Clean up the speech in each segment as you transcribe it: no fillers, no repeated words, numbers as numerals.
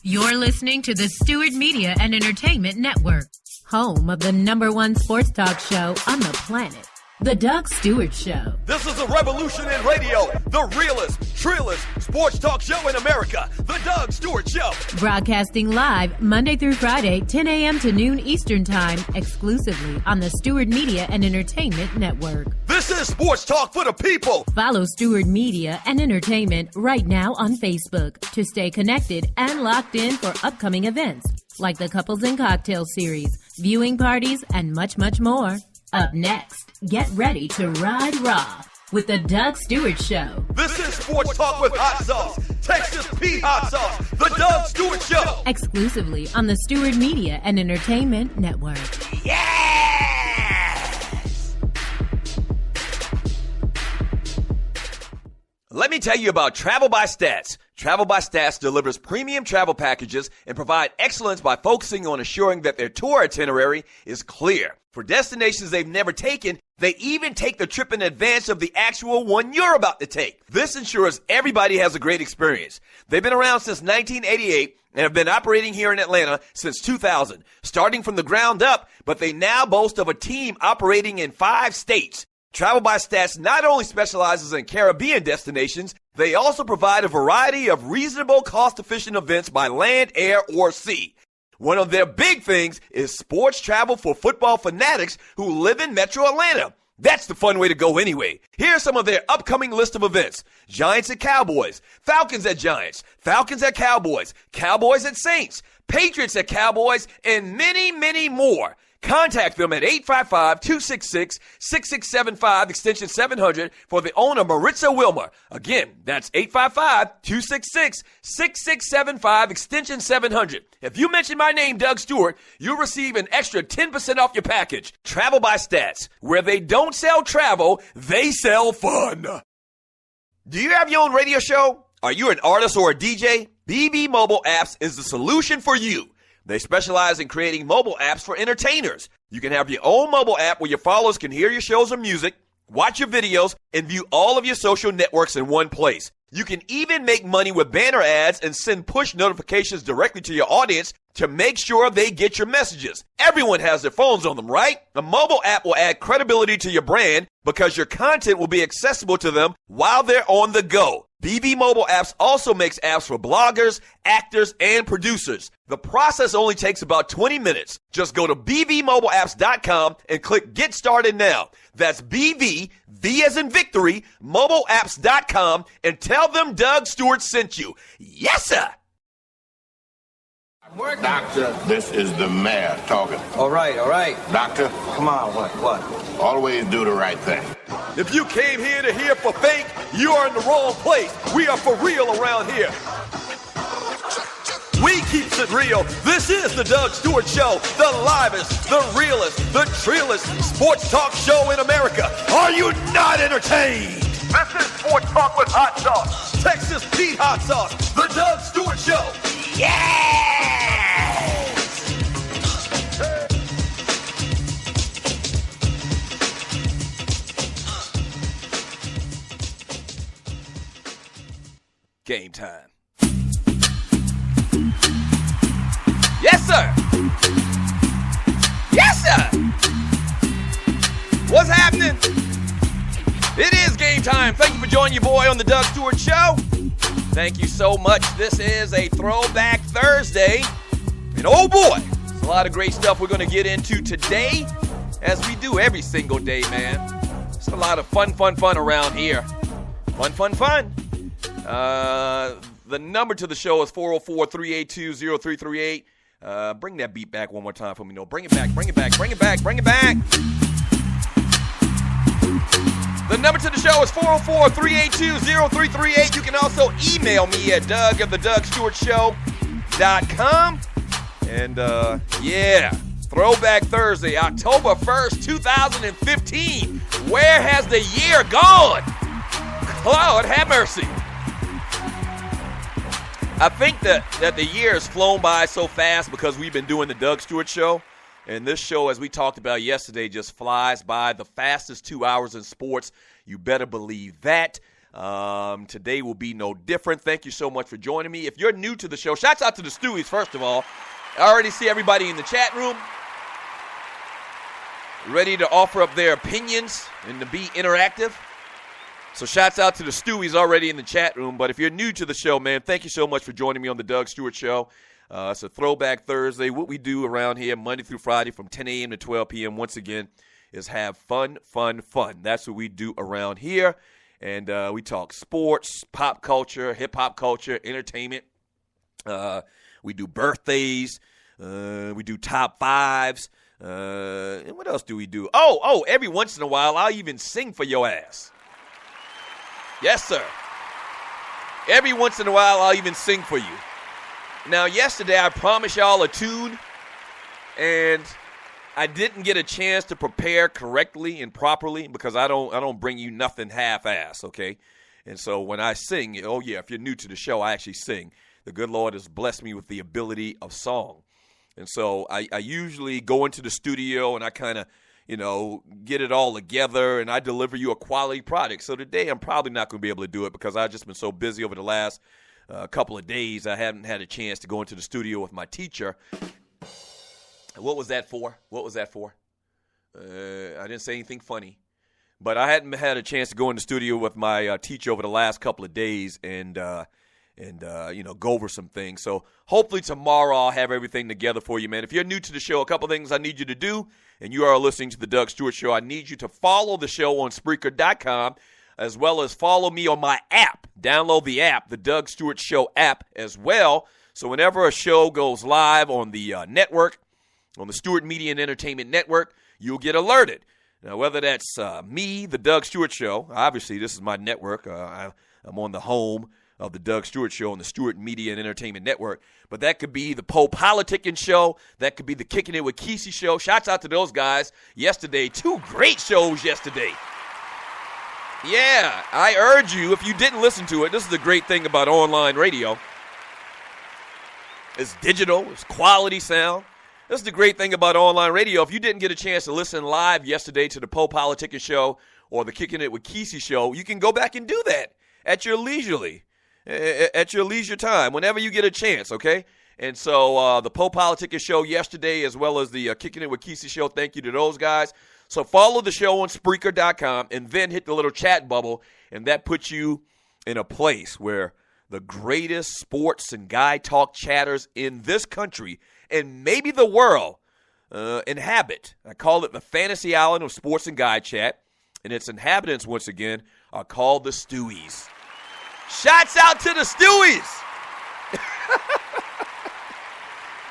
You're listening to the Stewart Media and Entertainment Network, home of the #1 sports talk show on the planet, The Doug Stewart Show. This is a revolution in radio, the realest, trillest sports talk show in America, The Doug Stewart Show. Broadcasting live Monday through Friday, 10 a.m. to noon Eastern Time, exclusively on the Stewart Media and Entertainment Network. This is sports talk for the people. Follow Stewart Media and Entertainment right now on Facebook to stay connected and locked in for upcoming events like the Couples and Cocktail Series, viewing parties, and much, much more. Up next, get ready to ride raw with the Doug Stewart Show. This is sports talk with hot sauce, Texas Pete hot sauce, the Doug Stewart Show. Exclusively on the Stewart Media and Entertainment Network. Yes! Let me tell you about Travel by Stats. Travel by Stats delivers premium travel packages and provide excellence by focusing on assuring that their tour itinerary is clear. For destinations they've never taken, they even take the trip in advance of the actual one you're about to take. This ensures everybody has a great experience. They've been around since 1988 and have been operating here in Atlanta since 2000, starting from the ground up, but they now boast of a team operating in 5 states. Travel by Stats not only specializes in Caribbean destinations, they also provide a variety of reasonable, cost-efficient events by land, air, or sea. One of their big things is sports travel for football fanatics who live in Metro Atlanta. That's the fun way to go anyway. Here's some of their upcoming list of events. Giants at Cowboys, Falcons at Giants, Falcons at Cowboys, Cowboys at Saints, Patriots at Cowboys, and many, many more. Contact them at 855-266-6675, extension 700, for the owner, Maritza Wilmer. Again, that's 855-266-6675, extension 700. If you mention my name, Doug Stewart, you'll receive an extra 10% off your package. Travel by Stats. Where they don't sell travel, they sell fun. Do you have your own radio show? Are you an artist or a DJ? BB Mobile Apps is the solution for you. They specialize in creating mobile apps for entertainers. You can have your own mobile app where your followers can hear your shows or music, watch your videos, and view all of your social networks in one place. You can even make money with banner ads and send push notifications directly to your audience to make sure they get your messages. Everyone has their phones on them, right? A mobile app will add credibility to your brand because your content will be accessible to them while they're on the go. BB Mobile Apps also makes apps for bloggers, actors, and producers. The process only takes about 20 minutes. Just go to bbmobileapps.com and click Get Started Now. That's BV, V as in victory, mobileapps.com, and tell them Doug Stewart sent you. Yes, sir! Doctor, this is the mayor talking. All right. Doctor, Come on, what? always do the right thing. If you came here to hear for fake, you are in the wrong place. We are for real around here. We keeps it real. This is the Doug Stewart Show, the livest, the realest, the trillest sports talk show in America. Are you not entertained? This is Sports Talk with Hot Sauce, Texas Pete Hot Sauce, the Doug Stewart Show. Yes! Game time. Yes, sir. Yes, sir. What's happening? It is game time. Thank you for joining your boy on the Doug Stewart Show. Thank you so much. This is a Throwback Thursday. And oh boy, there's a lot of great stuff we're going to get into today, as we do every single day, man. It's a lot of fun around here. Fun. The number to the show is 404-382-0338. Bring that beat back one more time for me. No, bring it back. The number to the show is 404-382-0338. You can also email me at doug@thedougstewartshow.com. And, Throwback Thursday, October 1st, 2015. Where has the year gone? Lord have mercy. I think that the year has flown by so fast because we've been doing the Doug Stewart Show. And this show, as we talked about yesterday, just flies by. The fastest 2 hours in sports. You better believe that. Today will be no different. Thank you so much for joining me. If you're new to the show, shouts out to the Stewies, first of all. I already see everybody in the chat room ready to offer up their opinions and to be interactive. So shouts out to the Stewies already in the chat room. But if you're new to the show, man, thank you so much for joining me on the Doug Stewart Show. It's a Throwback Thursday. What we do around here Monday through Friday from 10 a.m. to 12 p.m. once again is have fun. That's what we do around here. And we talk sports, pop culture, hip-hop culture, entertainment. We do birthdays. We do top fives. And what else do we do? Oh, every once in a while, I'll even sing for your ass. Yes, sir. Every once in a while, I'll even sing for you. Now, yesterday, I promised y'all a tune, and I didn't get a chance to prepare correctly and properly because I don't bring you nothing half-ass, okay? And so when I sing, if you're new to the show, I actually sing. The good Lord has blessed me with the ability of song. And so I usually go into the studio and I kind of, get it all together and I deliver you a quality product. So today I'm probably not going to be able to do it because I've just been so busy over the last couple of days. I haven't had a chance to go into the studio with my teacher. What was that for? I didn't say anything funny. But I hadn't had a chance to go in the studio with my teacher over the last couple of days and go over some things. So hopefully tomorrow I'll have everything together for you, man. If you're new to the show, a couple things I need you to do, and you are listening to the Doug Stewart Show, I need you to follow the show on Spreaker.com, as well as follow me on my app. Download the app, the Doug Stewart Show app as well. So whenever a show goes live on the network, on the Stewart Media and Entertainment Network, you'll get alerted. Now, whether that's me, the Doug Stewart Show, obviously this is my network. I'm on the home of the Doug Stewart Show on the Stewart Media and Entertainment Network. But that could be the Poe Politicking Show. That could be the Kicking It with Kesey Show. Shouts out to those guys yesterday. 2 great shows yesterday. Yeah, I urge you, if you didn't listen to it, this is the great thing about online radio. It's digital. It's quality sound. This is the great thing about online radio. If you didn't get a chance to listen live yesterday to the Poe Politicking Show or the Kicking It with Kesey Show, you can go back and do that at your leisure time, whenever you get a chance, okay? And so the Poe Politicking Show yesterday, as well as the Kicking It with Kesey Show, thank you to those guys. So follow the show on Spreaker.com and then hit the little chat bubble, and that puts you in a place where the greatest sports and guy talk chatters in this country and maybe the world inhabit. I call it the fantasy island of sports and guy chat, and its inhabitants, once again, are called the Stewies. Shouts out to the Stewies.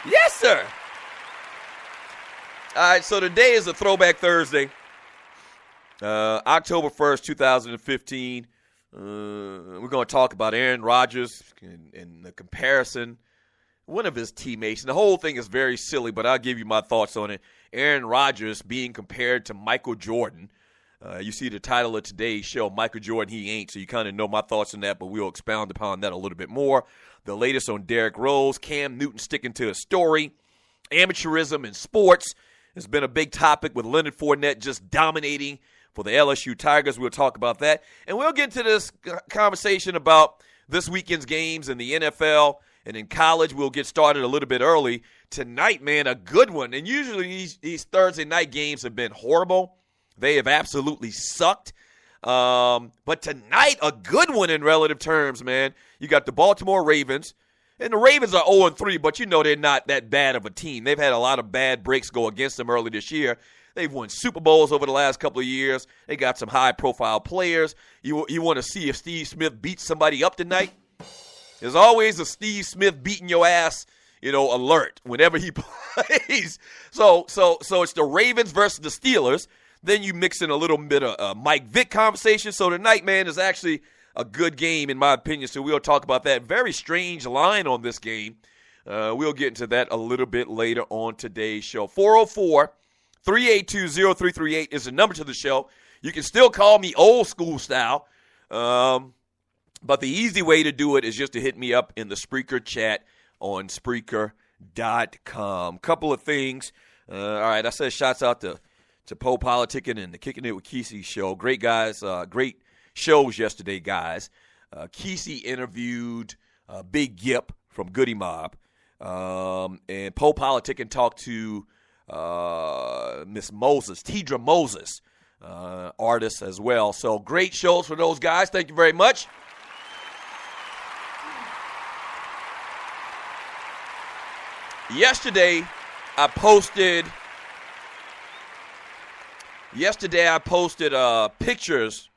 Yes, sir. All right, so today is a Throwback Thursday, October 1st, 2015. We're going to talk about Aaron Rodgers and the comparison, one of his teammates. And the whole thing is very silly, but I'll give you my thoughts on it. Aaron Rodgers being compared to Michael Jordan. You see the title of today's show, Michael Jordan, He Ain't, so you kind of know my thoughts on that, but we'll expound upon that a little bit more. The latest on Derrick Rose, Cam Newton sticking to his story, amateurism in sports has been a big topic with Leonard Fournette just dominating for the LSU Tigers. We'll talk about that. And we'll get to this conversation about this weekend's games in the NFL and in college. We'll get started a little bit early. Tonight, man, a good one. And usually these Thursday night games have been horrible. They have absolutely sucked. But tonight, a good one in relative terms, man. You got the Baltimore Ravens. And the Ravens are 0-3, but you know they're not that bad of a team. They've had a lot of bad breaks go against them early this year. They've won Super Bowls over the last couple of years. They got some high-profile players. You want to see if Steve Smith beats somebody up tonight? There's always a Steve Smith beating your ass, alert whenever he plays. So it's the Ravens versus the Steelers. Then you mix in a little bit of Mike Vick conversation. So tonight, man, is actually a good game in my opinion. So we'll talk about that. Very strange line on this game. We'll get into that a little bit later on today's show. 404-382-0338 is the number to the show. You can still call me old school style. But the easy way to do it is just to hit me up in the Spreaker chat on Spreaker.com. Couple of things. All right, I said shouts out to Poe Politicking and the Kicking It with Kesey show. Great guys, great shows yesterday, guys. Kesey interviewed Big Gip from Goody Mob, and Poe Politicking talked to Miss Moses, Tidra Moses, artist as well. So great shows for those guys. Thank you very much. Yesterday, I posted pictures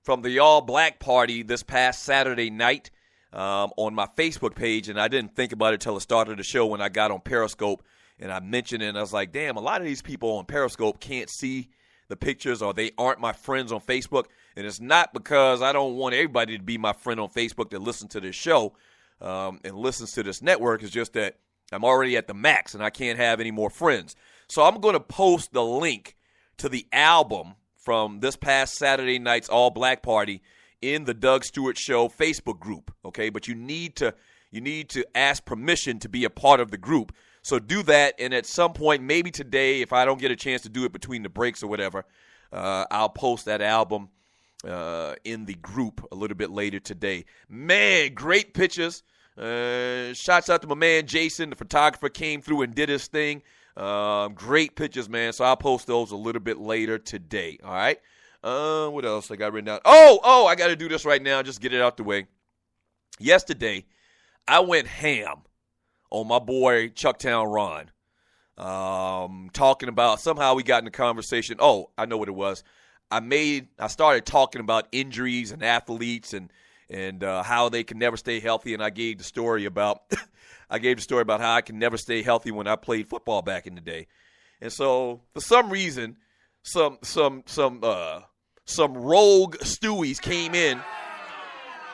from the All Black Party this past Saturday night on my Facebook page, and I didn't think about it till the start of the show when I got on Periscope, and I mentioned it, and I was like, damn, a lot of these people on Periscope can't see the pictures, or they aren't my friends on Facebook, and it's not because I don't want everybody to be my friend on Facebook that listens to this show and listens to this network. It's just that I'm already at the max, and I can't have any more friends. So I'm going to post the link to the album from this past Saturday night's All Black Party in the Doug Stewart Show Facebook group, okay? But you need to ask permission to be a part of the group. So do that, and at some point, maybe today, if I don't get a chance to do it between the breaks or whatever, I'll post that album in the group a little bit later today. Man, great pictures. Shouts out to my man Jason, the photographer, came through and did his thing. Great pictures, man. So I'll post those a little bit later today. All right. What else I got written down? Oh, I got to do this right now. Just get it out the way. Yesterday, I went ham on my boy Chucktown Ron. Talking about, somehow we got in a conversation. Oh, I know what it was. I started talking about injuries and athletes and how they can never stay healthy, and I gave the story about how I can never stay healthy when I played football back in the day. And so for some reason, some rogue Stewies came in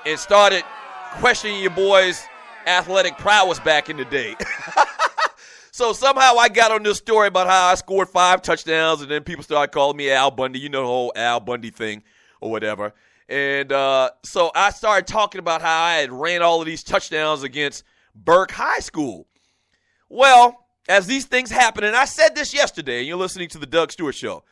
and started questioning your boy's athletic prowess back in the day. So somehow I got on this story about how I scored 5 touchdowns, and then people started calling me Al Bundy, you know, the whole Al Bundy thing or whatever. And so I started talking about how I had ran all of these touchdowns against Burke High School. Well, as these things happen, and I said this yesterday, and you're listening to the Doug Stewart Show,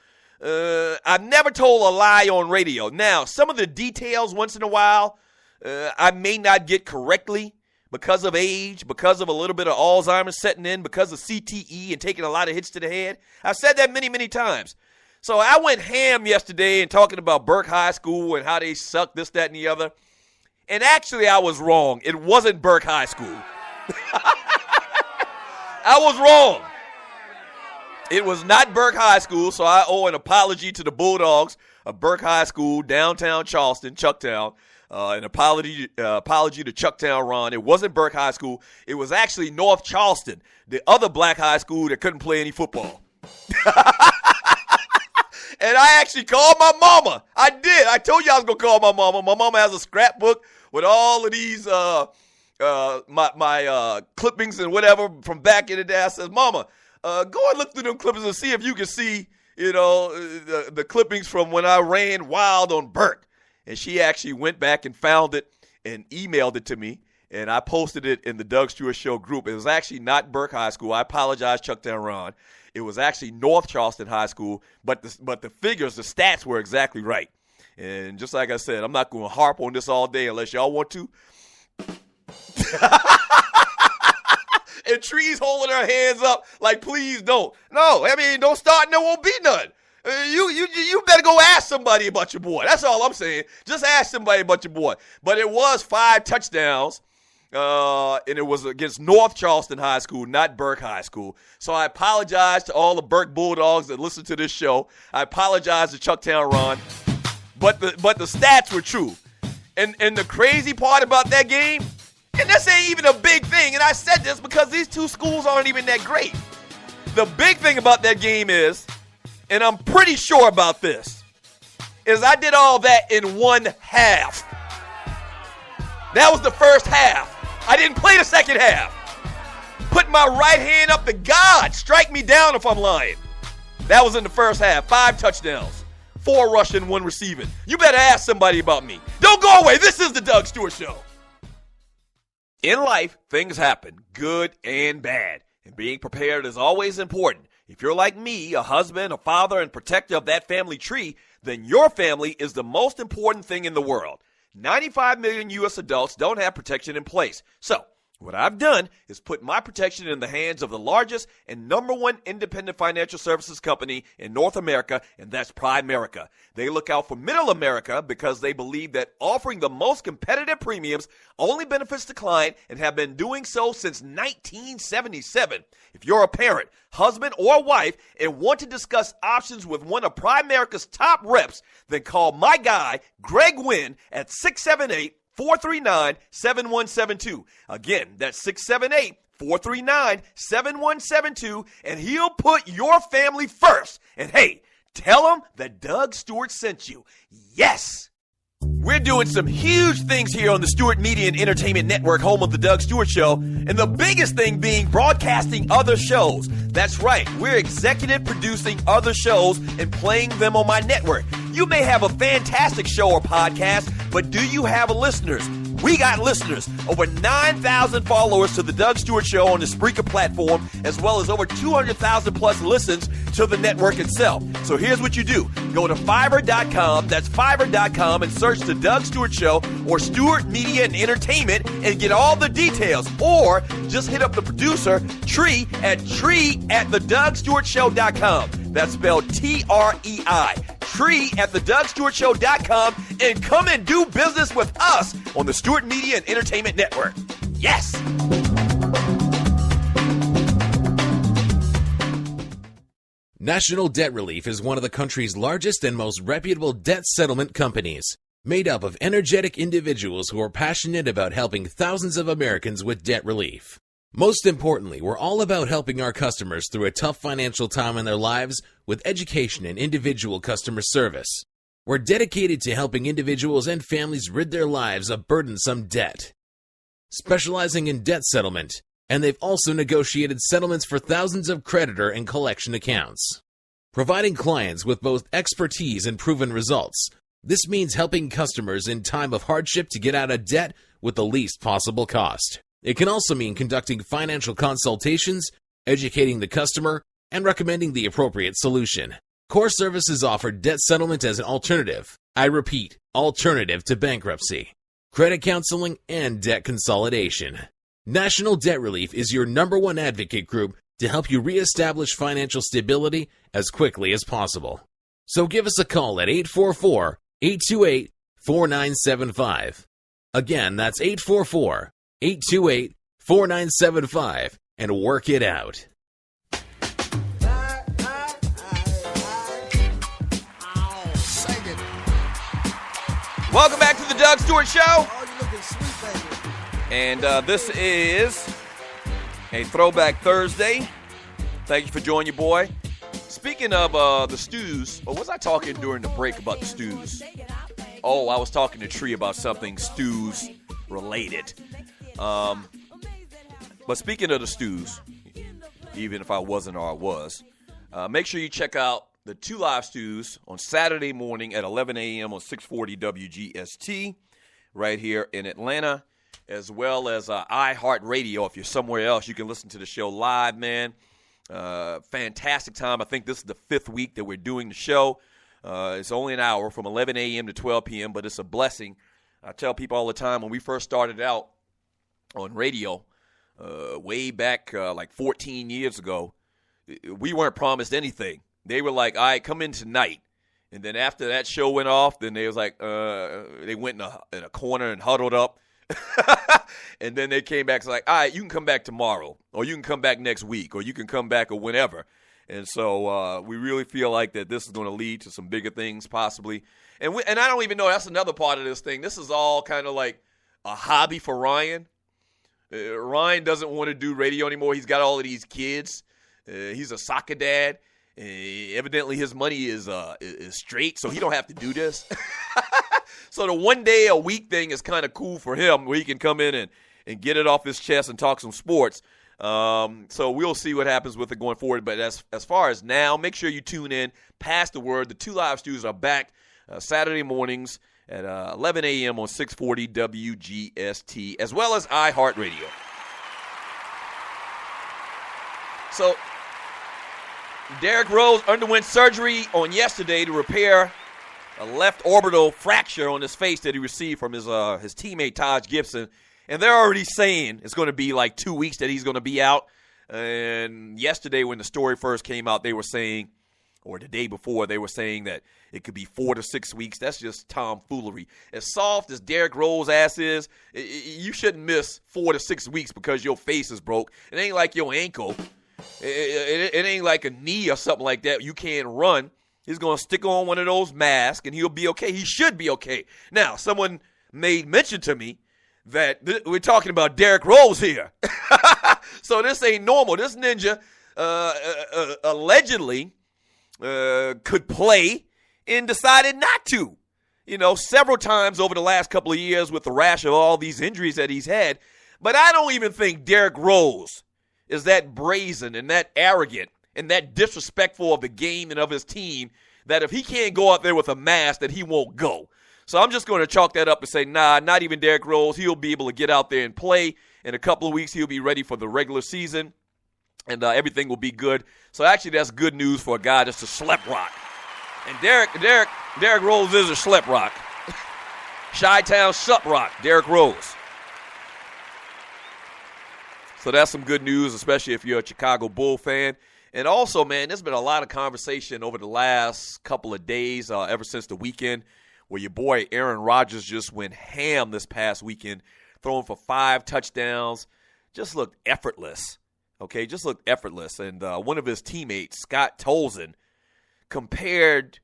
I've never told a lie on radio. Now, some of the details once in a while I may not get correctly because of age, because of a little bit of Alzheimer's setting in, because of CTE and taking a lot of hits to the head. I've said that many, many times. So I went ham yesterday and talking about Burke High School and how they suck, this, that, and the other. And actually, I was wrong. It wasn't Burke High School. I was wrong. It was not Burke High School, so I owe an apology to the Bulldogs of Burke High School, downtown Charleston, Chucktown. An apology to Chucktown Ron. It wasn't Burke High School. It was actually North Charleston, the other black high school that couldn't play any football. And I actually called my mama. I did. I told you I was going to call my mama. My mama has a scrapbook with all of these my clippings and whatever from back in the day. I said, Mama, go and look through them clippings and see if you can see, the clippings from when I ran wild on Burke. And she actually went back and found it and emailed it to me, and I posted it in the Doug Stewart Show group. It was actually not Burke High School. I apologize, Chucktown Ron. It was actually North Charleston High School, but the figures, the stats were exactly right. And just like I said, I'm not going to harp on this all day unless y'all want to. And Tree's holding her hands up like, please don't. No, I mean, don't start and there won't be none. You better go ask somebody about your boy. That's all I'm saying. Just ask somebody about your boy. But it was 5 touchdowns, and it was against North Charleston High School, not Burke High School. So I apologize to all the Burke Bulldogs that listen to this show. I apologize to Chucktown Ron. But the stats were true. And the crazy part about that game, and this ain't even a big thing, and I said this because these two schools aren't even that great. The big thing about that game is, and I'm pretty sure about this, is I did all that in one half. That was the first half. I didn't play the second half. Put my right hand up to God. Strike me down if I'm lying. That was in the first half. 5 touchdowns. 4 rushing, 1 receiving. You better ask somebody about me. Don't go away. This is the Doug Stewart Show. In life, things happen, good and bad. And being prepared is always important. If you're like me, a husband, a father, and protector of that family tree, then your family is the most important thing in the world. 95 million U.S. adults don't have protection in place. So, what I've done is put my protection in the hands of the largest and number one independent financial services company in North America, and that's Primerica. They look out for middle America because they believe that offering the most competitive premiums only benefits the client and have been doing so since 1977. If you're a parent, husband, or wife and want to discuss options with one of Primerica's top reps, then call my guy, Greg Wynn, at 678-439-7172. Again, that's 678-439-7172, and he'll put your family first. And hey, tell him that Doug Stewart sent you. Yes! We're doing some huge things here on the Stewart Media and Entertainment Network, home of the Doug Stewart Show, and the biggest thing being broadcasting other shows. That's right, we're executive producing other shows and playing them on my network. You may have a fantastic show or podcast, but do you have listeners? We got listeners. Over 9,000 followers to the Doug Stewart Show on the Spreaker platform, as well as over 200,000 plus listens to the network itself. So here's what you do. Go to Fiverr.com, that's Fiverr.com, and search the Doug Stewart Show or Stewart Media and Entertainment and get all the details. Or just hit up the producer, Tree, at TreeAtTheDougStewartShow.com. That's spelled Trei. Tree@TheDougStewartShow.com, and come and do business with us on the Stewart Media and Entertainment Network. Yes! National Debt Relief is one of the country's largest and most reputable debt settlement companies, made up of energetic individuals who are passionate about helping thousands of Americans with debt relief. Most importantly, we're all about helping our customers through a tough financial time in their lives with education and individual customer service. We're dedicated to helping individuals and families rid their lives of burdensome debt. Specializing in debt settlement, and they've also negotiated settlements for thousands of creditor and collection accounts. Providing clients with both expertise and proven results, this means helping customers in time of hardship to get out of debt with the least possible cost. It can also mean conducting financial consultations, educating the customer, and recommending the appropriate solution. Core Services offer debt settlement as an alternative. I repeat, alternative to bankruptcy, credit counseling, and debt consolidation. National Debt Relief is your number one advocate group to help you reestablish financial stability as quickly as possible. So give us a call at 844-828-4975. Again, that's 844-828-4975, and work it out. Welcome back to the Doug Stewart Show. Oh, you looking sweet, baby. And this is a Throwback Thursday. Thank you for joining your boy. Speaking of the stews, or was I talking during the break about the stews? Oh, I was talking to Tree about something stews related. But speaking of the stews, even if I wasn't or I was, make sure you check out the 2 live stews on Saturday morning at 11 a.m. on 640 WGST right here in Atlanta, as well as iHeartRadio. If you're somewhere else, you can listen to the show live, man. Fantastic time. I think this is the 5th week that we're doing the show. It's only an hour from 11 a.m. to 12 p.m., but it's a blessing. I tell people all the time, when we first started out on radio way back like 14 years ago, we weren't promised anything. They were like, all right, come in tonight. And then after that show went off, then they was like, they went in a corner and huddled up. And then they came back, it's like, all right, you can come back tomorrow, or you can come back next week, or you can come back or whenever. And so we really feel like that this is going to lead to some bigger things possibly. And I don't even know, that's another part of this thing. This is all kind of like a hobby for Ryan. Ryan doesn't want to do radio anymore. He's got all of these kids. He's a soccer dad. Evidently his money is straight, so he don't have to do this. So the 1 day a week thing is kind of cool for him, where he can come in and get it off his chest and talk some sports. So we'll see what happens with it going forward. But as far as now, make sure you tune in. Pass the word. The 2 live stews are back Saturday mornings at 11 a.m. on 640 WGST, as well as iHeartRadio. So Derrick Rose underwent surgery on yesterday to repair a left orbital fracture on his face that he received from his teammate Taj Gibson. And they're already saying it's going to be like 2 weeks that he's going to be out. And yesterday when the story first came out, they were saying, or the day before, they were saying that it could be 4 to 6 weeks. That's just tomfoolery. As soft as Derrick Rose' ass is, you shouldn't miss 4 to 6 weeks because your face is broke. It ain't like your ankle. It ain't like a knee or something like that. You can't run. He's going to stick on one of those masks, and he'll be okay. He should be okay. Now, someone made mention to me that we're talking about Derrick Rose here. So this ain't normal. This ninja allegedly could play and decided not to. You know, several times over the last couple of years with the rash of all these injuries that he's had. But I don't even think Derrick Rose is that brazen and that arrogant and that disrespectful of the game and of his team that if he can't go out there with a mask that he won't go. So I'm just going to chalk that up and say, nah, not even Derrick Rose. He'll be able to get out there and play. In a couple of weeks, he'll be ready for the regular season, and everything will be good. So actually, that's good news for a guy that's a schlep rock. And Derrick Rose is a schlep rock. Chi-Town schlep rock, Derrick Rose. So that's some good news, especially if you're a Chicago Bull fan. And also, man, there's been a lot of conversation over the last couple of days, ever since the weekend, where your boy Aaron Rodgers just went ham this past weekend, throwing for 5 touchdowns. Just looked effortless, okay? Just looked effortless. And one of his teammates, Scott Tolzien, compared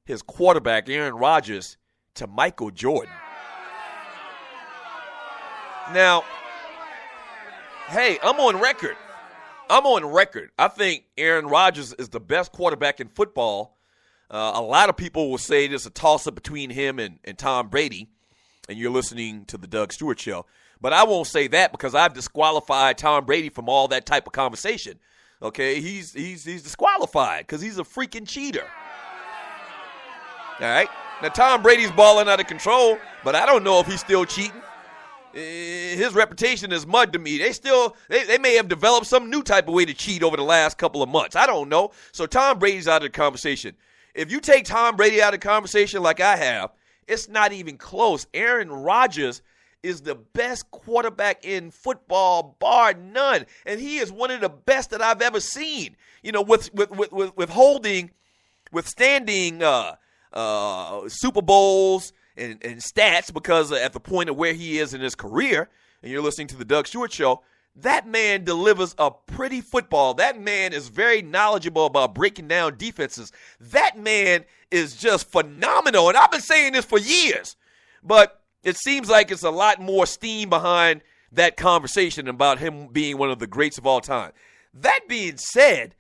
his quarterback, Aaron Rodgers, to Michael Jordan. Now, hey, I'm on record. I think Aaron Rodgers is the best quarterback in football. A lot of people will say there's a toss-up between him and Tom Brady, and you're listening to the Doug Stewart Show. But I won't say that because I've disqualified Tom Brady from all that type of conversation. Okay, he's disqualified because he's a freaking cheater. All right? Now, Tom Brady's balling out of control, but I don't know if he's still cheating. His reputation is mud to me. They may have developed some new type of way to cheat over the last couple of months. I don't know. So Tom Brady's out of the conversation. If you take Tom Brady out of the conversation like I have, it's not even close. Aaron Rodgers is the best quarterback in football, bar none. And he is one of the best that I've ever seen. You know, withstanding Super Bowls and stats because at the point of where he is in his career, and you're listening to the Doug Stewart Show, that man delivers a pretty football. That man is very knowledgeable about breaking down defenses. That man is just phenomenal. And I've been saying this for years. But it seems like it's a lot more steam behind that conversation about him being one of the greats of all time. That being said,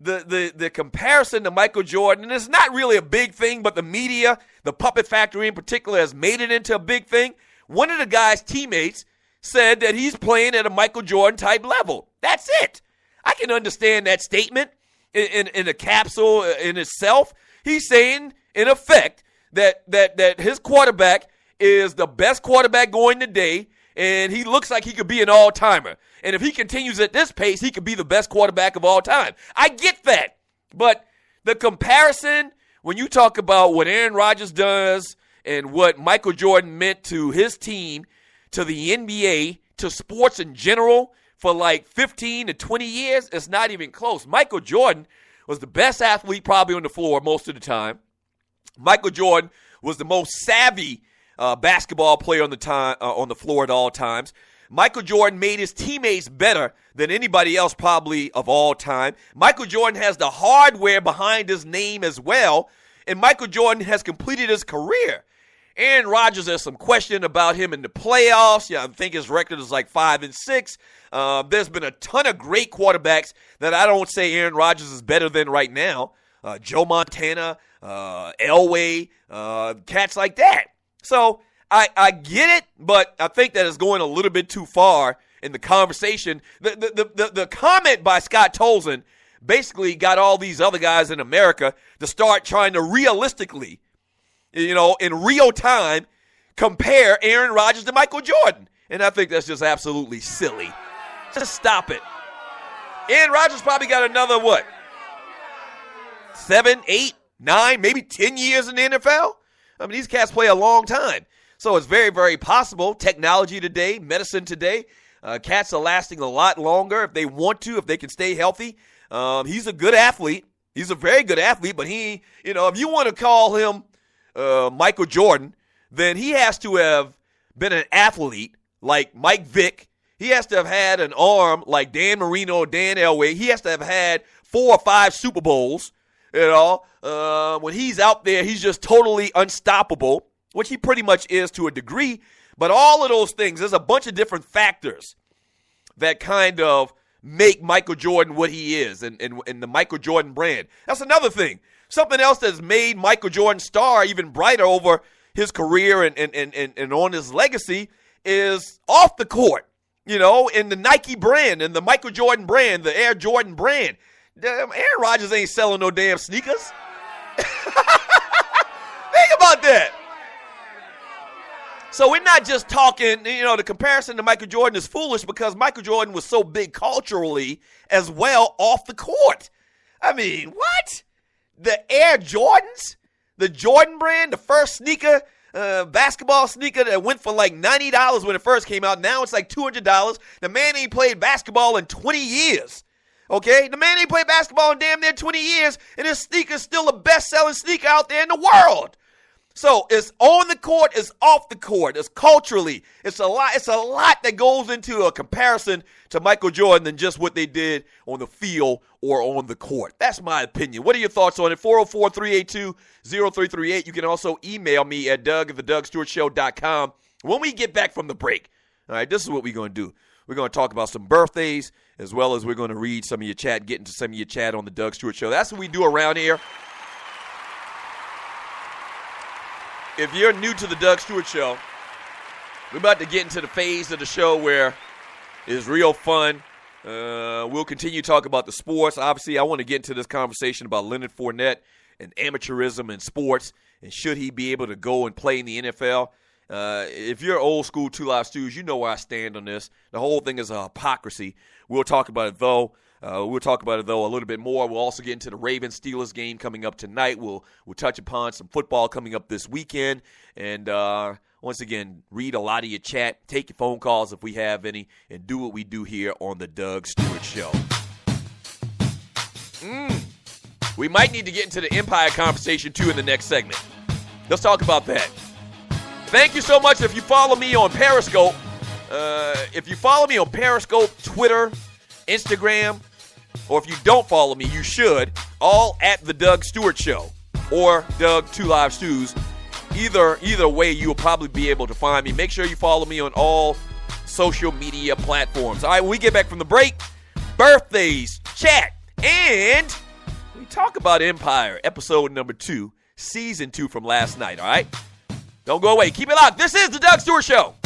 the comparison to Michael Jordan, and it's not really a big thing, but the media, the puppet factory in particular, has made it into a big thing. One of the guy's teammates said that he's playing at a Michael Jordan type level. That's it. I can understand that statement in a capsule in itself. He's saying, in effect, that his quarterback is the best quarterback going today, and he looks like he could be an all-timer. And if he continues at this pace, he could be the best quarterback of all time. I get that. But the comparison, when you talk about what Aaron Rodgers does and what Michael Jordan meant to his team, to the NBA, to sports in general for like 15 to 20 years, it's not even close. Michael Jordan was the best athlete probably on the floor most of the time. Michael Jordan was the most savvy basketball player on the floor at all times. Michael Jordan made his teammates better than anybody else probably of all time. Michael Jordan has the hardware behind his name as well, and Michael Jordan has completed his career. Aaron Rodgers, there's some question about him in the playoffs. Yeah, I think his record is like 5-6. There's been a ton of great quarterbacks that I don't say Aaron Rodgers is better than right now. Joe Montana, Elway, cats like that. So I get it, but I think that is going a little bit too far in the conversation. The comment by Scott Tolzien basically got all these other guys in America to start trying to realistically, in real time, compare Aaron Rodgers to Michael Jordan. And I think that's just absolutely silly. Just stop it. Aaron Rodgers probably got another, 7, 8 9, maybe 10 years in the NFL. I mean, these cats play a long time. So it's very, very possible. Technology today, medicine today, cats are lasting a lot longer if they want to, if they can stay healthy. He's a good athlete. He's a very good athlete, but he, if you want to call him Michael Jordan, then he has to have been an athlete like Mike Vick. He has to have had an arm like Dan Marino or Dan Elway. He has to have had 4 or 5 Super Bowls. When he's out there, he's just totally unstoppable, which he pretty much is to a degree. But all of those things, there's a bunch of different factors that kind of make Michael Jordan what he is and the Michael Jordan brand. That's another thing. Something else that's made Michael Jordan's star even brighter over his career and on his legacy is off the court, in the Nike brand and the Michael Jordan brand, the Air Jordan brand. Damn, Aaron Rodgers ain't selling no damn sneakers. Think about that. So we're not just talking, the comparison to Michael Jordan is foolish because Michael Jordan was so big culturally as well off the court. I mean, what? The Air Jordans? The Jordan brand, the first sneaker, basketball sneaker that went for like $90 when it first came out. Now it's like $200. The man ain't played basketball in 20 years. Okay? The man ain't played basketball in damn near 20 years, and his sneaker's still the best-selling sneaker out there in the world. So it's on the court, it's off the court, it's culturally, it's a lot that goes into a comparison to Michael Jordan than just what they did on the field or on the court. That's my opinion. What are your thoughts on it? 404-382-0338. You can also email me at doug@thedugstewartshow.com. When we get back from the break, all right, this is what we're going to do. We're going to talk about some birthdays as well as we're going to read some of your chat, get into some of your chat on the Doug Stewart Show. That's what we do around here. If you're new to the Doug Stewart Show, we're about to get into the phase of the show where it's real fun. We'll continue to talk about the sports. Obviously, I want to get into this conversation about Leonard Fournette and amateurism in sports, and should he be able to go and play in the NFL. If you're old school Two Live Stews, you know where I stand on this. The whole thing is a hypocrisy. We'll talk about it, though. A little bit more. We'll also get into the Ravens-Steelers game coming up tonight. We'll touch upon some football coming up this weekend. And once again, read a lot of your chat. Take your phone calls if we have any. And do what we do here on the Doug Stewart Show. We might need to get into the Empire conversation, too, in the next segment. Let's talk about that. Thank you so much. If you follow me on Periscope, Twitter, Instagram, or if you don't follow me, you should, all at The Doug Stewart Show or Doug 2 Live Stews. Either way, you'll probably be able to find me. Make sure you follow me on all social media platforms. All right, when we get back from the break, birthdays, chat, and we talk about Empire, episode number 2, season 2 from last night, all right? Don't go away. Keep it locked. This is The Doug Stewart Show.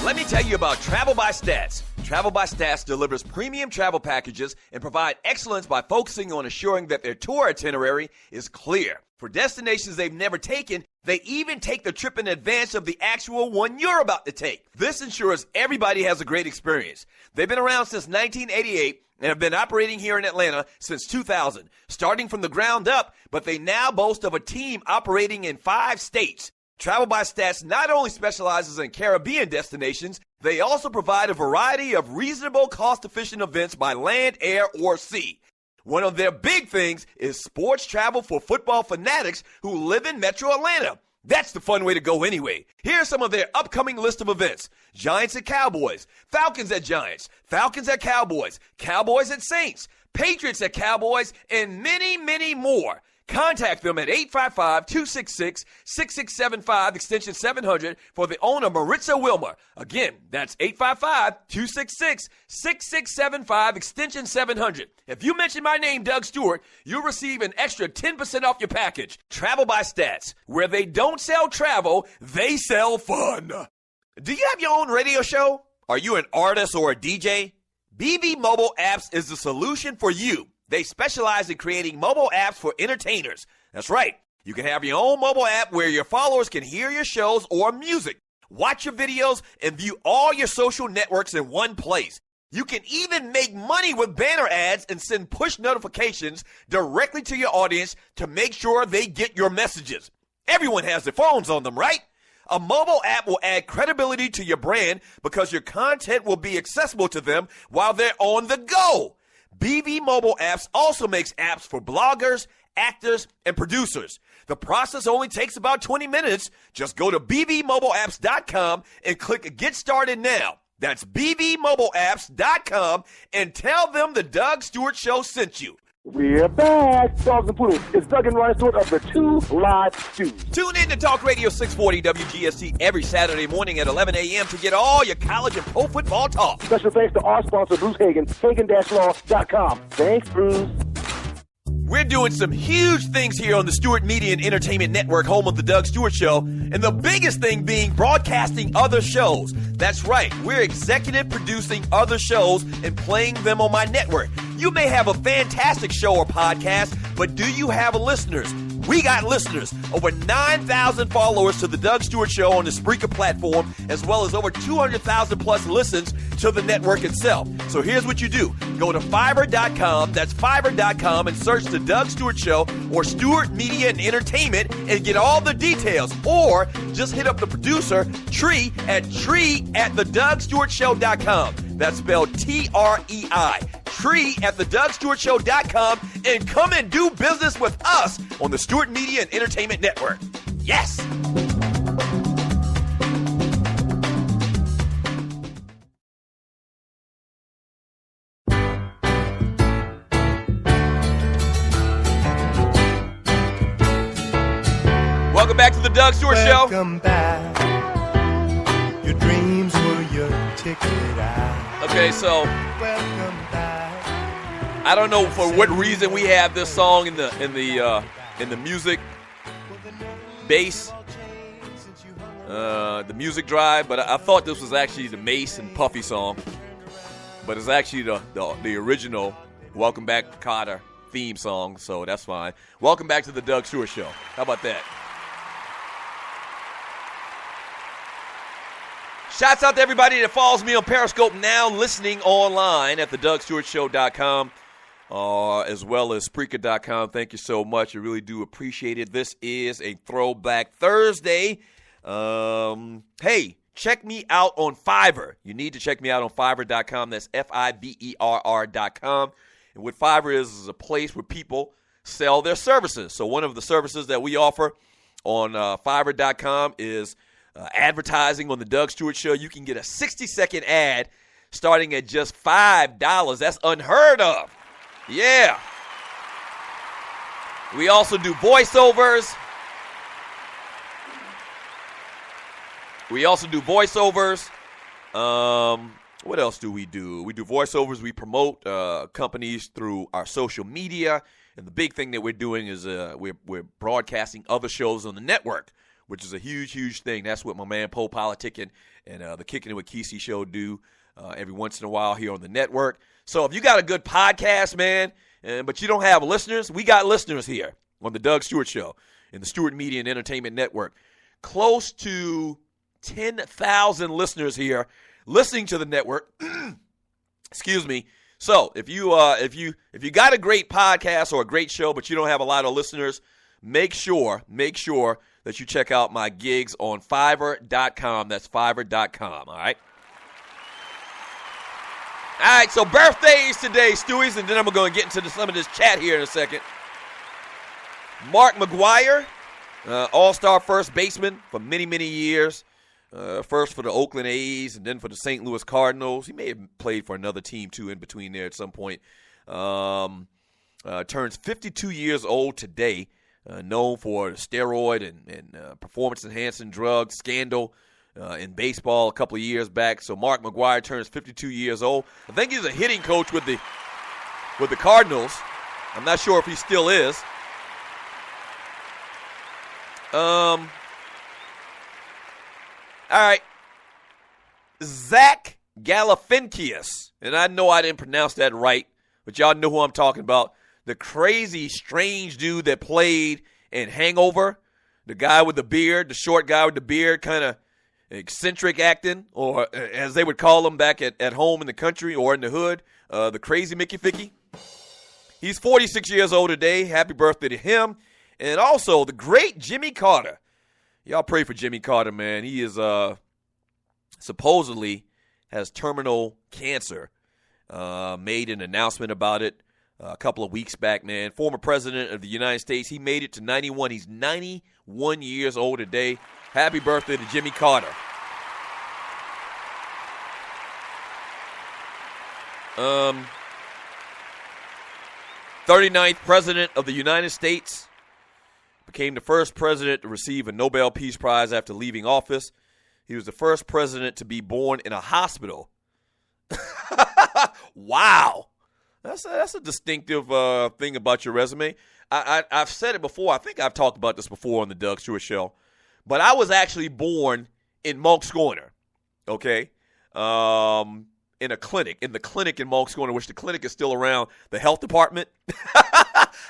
Let me tell you about Travel by Stats. Travel by Stats delivers premium travel packages and provide excellence by focusing on assuring that their tour itinerary is clear. For destinations they've never taken, they even take the trip in advance of the actual one you're about to take. This ensures everybody has a great experience. They've been around since 1988 and have been operating here in Atlanta since 2000, starting from the ground up, but they now boast of a team operating in 5 states. Travel by Stats not only specializes in Caribbean destinations, they also provide a variety of reasonable, cost-efficient events by land, air, or sea. One of their big things is sports travel for football fanatics who live in Metro Atlanta. That's the fun way to go anyway. Here's some of their upcoming list of events. Giants at Cowboys, Falcons at Giants, Falcons at Cowboys, Cowboys at Saints, Patriots at Cowboys, and many, many more. Contact them at 855-266-6675, extension 700, for the owner, Maritza Wilmer. Again, that's 855-266-6675, extension 700. If you mention my name, Doug Stewart, you'll receive an extra 10% off your package. Travel by Stats. Where they don't sell travel, they sell fun. Do you have your own radio show? Are you an artist or a DJ? BB Mobile Apps is the solution for you. They specialize in creating mobile apps for entertainers. That's right. You can have your own mobile app where your followers can hear your shows or music, watch your videos, and view all your social networks in one place. You can even make money with banner ads and send push notifications directly to your audience to make sure they get your messages. Everyone has their phones on them, right? A mobile app will add credibility to your brand because your content will be accessible to them while they're on the go. BV Mobile Apps also makes apps for bloggers, actors, and producers. The process only takes about 20 minutes. Just go to bvmobileapps.com and click Get Started Now. That's bvmobileapps.com and tell them the Doug Stewart Show sent you. We're back, Dogs and Poodles. It's Doug and Ryan Stewart of the Two Live Stews. Tune in to Talk Radio 640 WGST every Saturday morning at 11 a.m. to get all your college and pro football talk. Special thanks to our sponsor, Bruce Hagen, Hagen-Law.com. Thanks, Bruce. We're doing some huge things here on the Stewart Media and Entertainment Network, home of the Doug Stewart Show, and the biggest thing being broadcasting other shows. That's right, we're executive producing other shows and playing them on my network. You may have a fantastic show or podcast, but do you have listeners? We got listeners. Over 9,000 followers to the Doug Stewart Show on the Spreaker platform, as well as over 200,000 plus listens to the network itself. So here's what you do. Go to Fiverr.com, that's Fiverr.com, and search the Doug Stewart Show or Stewart Media and Entertainment and get all the details. Or just hit up the producer, Tree, at TreeAtTheDougStewartShow.com. That's spelled Trei. Tree@thedougstewartshow.com and come and do business with us on the Stewart Media and Entertainment Network. Yes! Welcome back to the Doug Stewart Show. Welcome back. Your dreams were your ticket out. Okay, so Welcome back. I don't know for what reason we have this song in the music bass, the music drive, but I thought this was actually the Mace and Puffy song, but it's actually the original Welcome Back Kotter theme song, so that's fine. Welcome back to the Doug Stewart Show. How about that? Shouts out to everybody that follows me on Periscope now, listening online at thedougstewartshow.com, as well as Spreaker.com. Thank you so much. I really do appreciate it. This is a Throwback Thursday. Hey, check me out on Fiverr. You need to check me out on Fiverr.com. That's Fiverr.com. And what Fiverr is a place where people sell their services. So one of the services that we offer on Fiverr.com is advertising on the Doug Stewart Show. You can get a 60-second ad starting at just $5. That's unheard of. Yeah. We also do voiceovers. What else do we do? We do voiceovers. We promote companies through our social media. And the big thing that we're doing is we're broadcasting other shows on the network, which is a huge, huge thing. That's what my man Poe Politicking and the Kicking It With Kesey show do every once in a while here on the network. So if you got a good podcast, man, but you don't have listeners, we got listeners here on the Doug Stewart Show in the Stewart Media and Entertainment Network. Close to 10,000 listeners here listening to the network. Excuse me. So if you got a great podcast or a great show, but you don't have a lot of listeners, make sure that you check out my gigs on Fiverr.com. That's Fiverr.com, all right? All right, so birthdays today, Stewies, and then I'm going to get into some of this chat here in a second. Mark McGwire, all-star first baseman for many, many years. First for the Oakland A's and then for the St. Louis Cardinals. He may have played for another team, too, in between there at some point. Turns 52 years old today. Known for steroid and performance-enhancing drug scandal in baseball a couple of years back. So Mark McGwire turns 52 years old. I think he's a hitting coach with the Cardinals. I'm not sure if he still is. All right. Zach Galifianakis, and I know I didn't pronounce that right, but y'all know who I'm talking about. the crazy, strange dude that played in Hangover, the guy with the beard, the short guy with the beard, kind of eccentric acting, or as they would call him back at home in the country or in the hood, the crazy Mickey Ficky. He's 46 years old today. Happy birthday to him. And also the great Jimmy Carter. Y'all pray for Jimmy Carter, man. He is supposedly has terminal cancer. Made an announcement about it a couple of weeks back, man. Former president of the United States. He made it to 91. He's 91 years old today. Happy birthday to Jimmy Carter. 39th president of the United States. Became the first president to receive a Nobel Peace Prize after leaving office. He was the first president to be born in a hospital. Wow. That's a distinctive thing about your resume. I've said it before. I think I've talked about this before on the Doug Stewart Show. But I was actually born in Moncks Corner, okay, in the clinic in Moncks Corner, which the clinic is still around, the health department.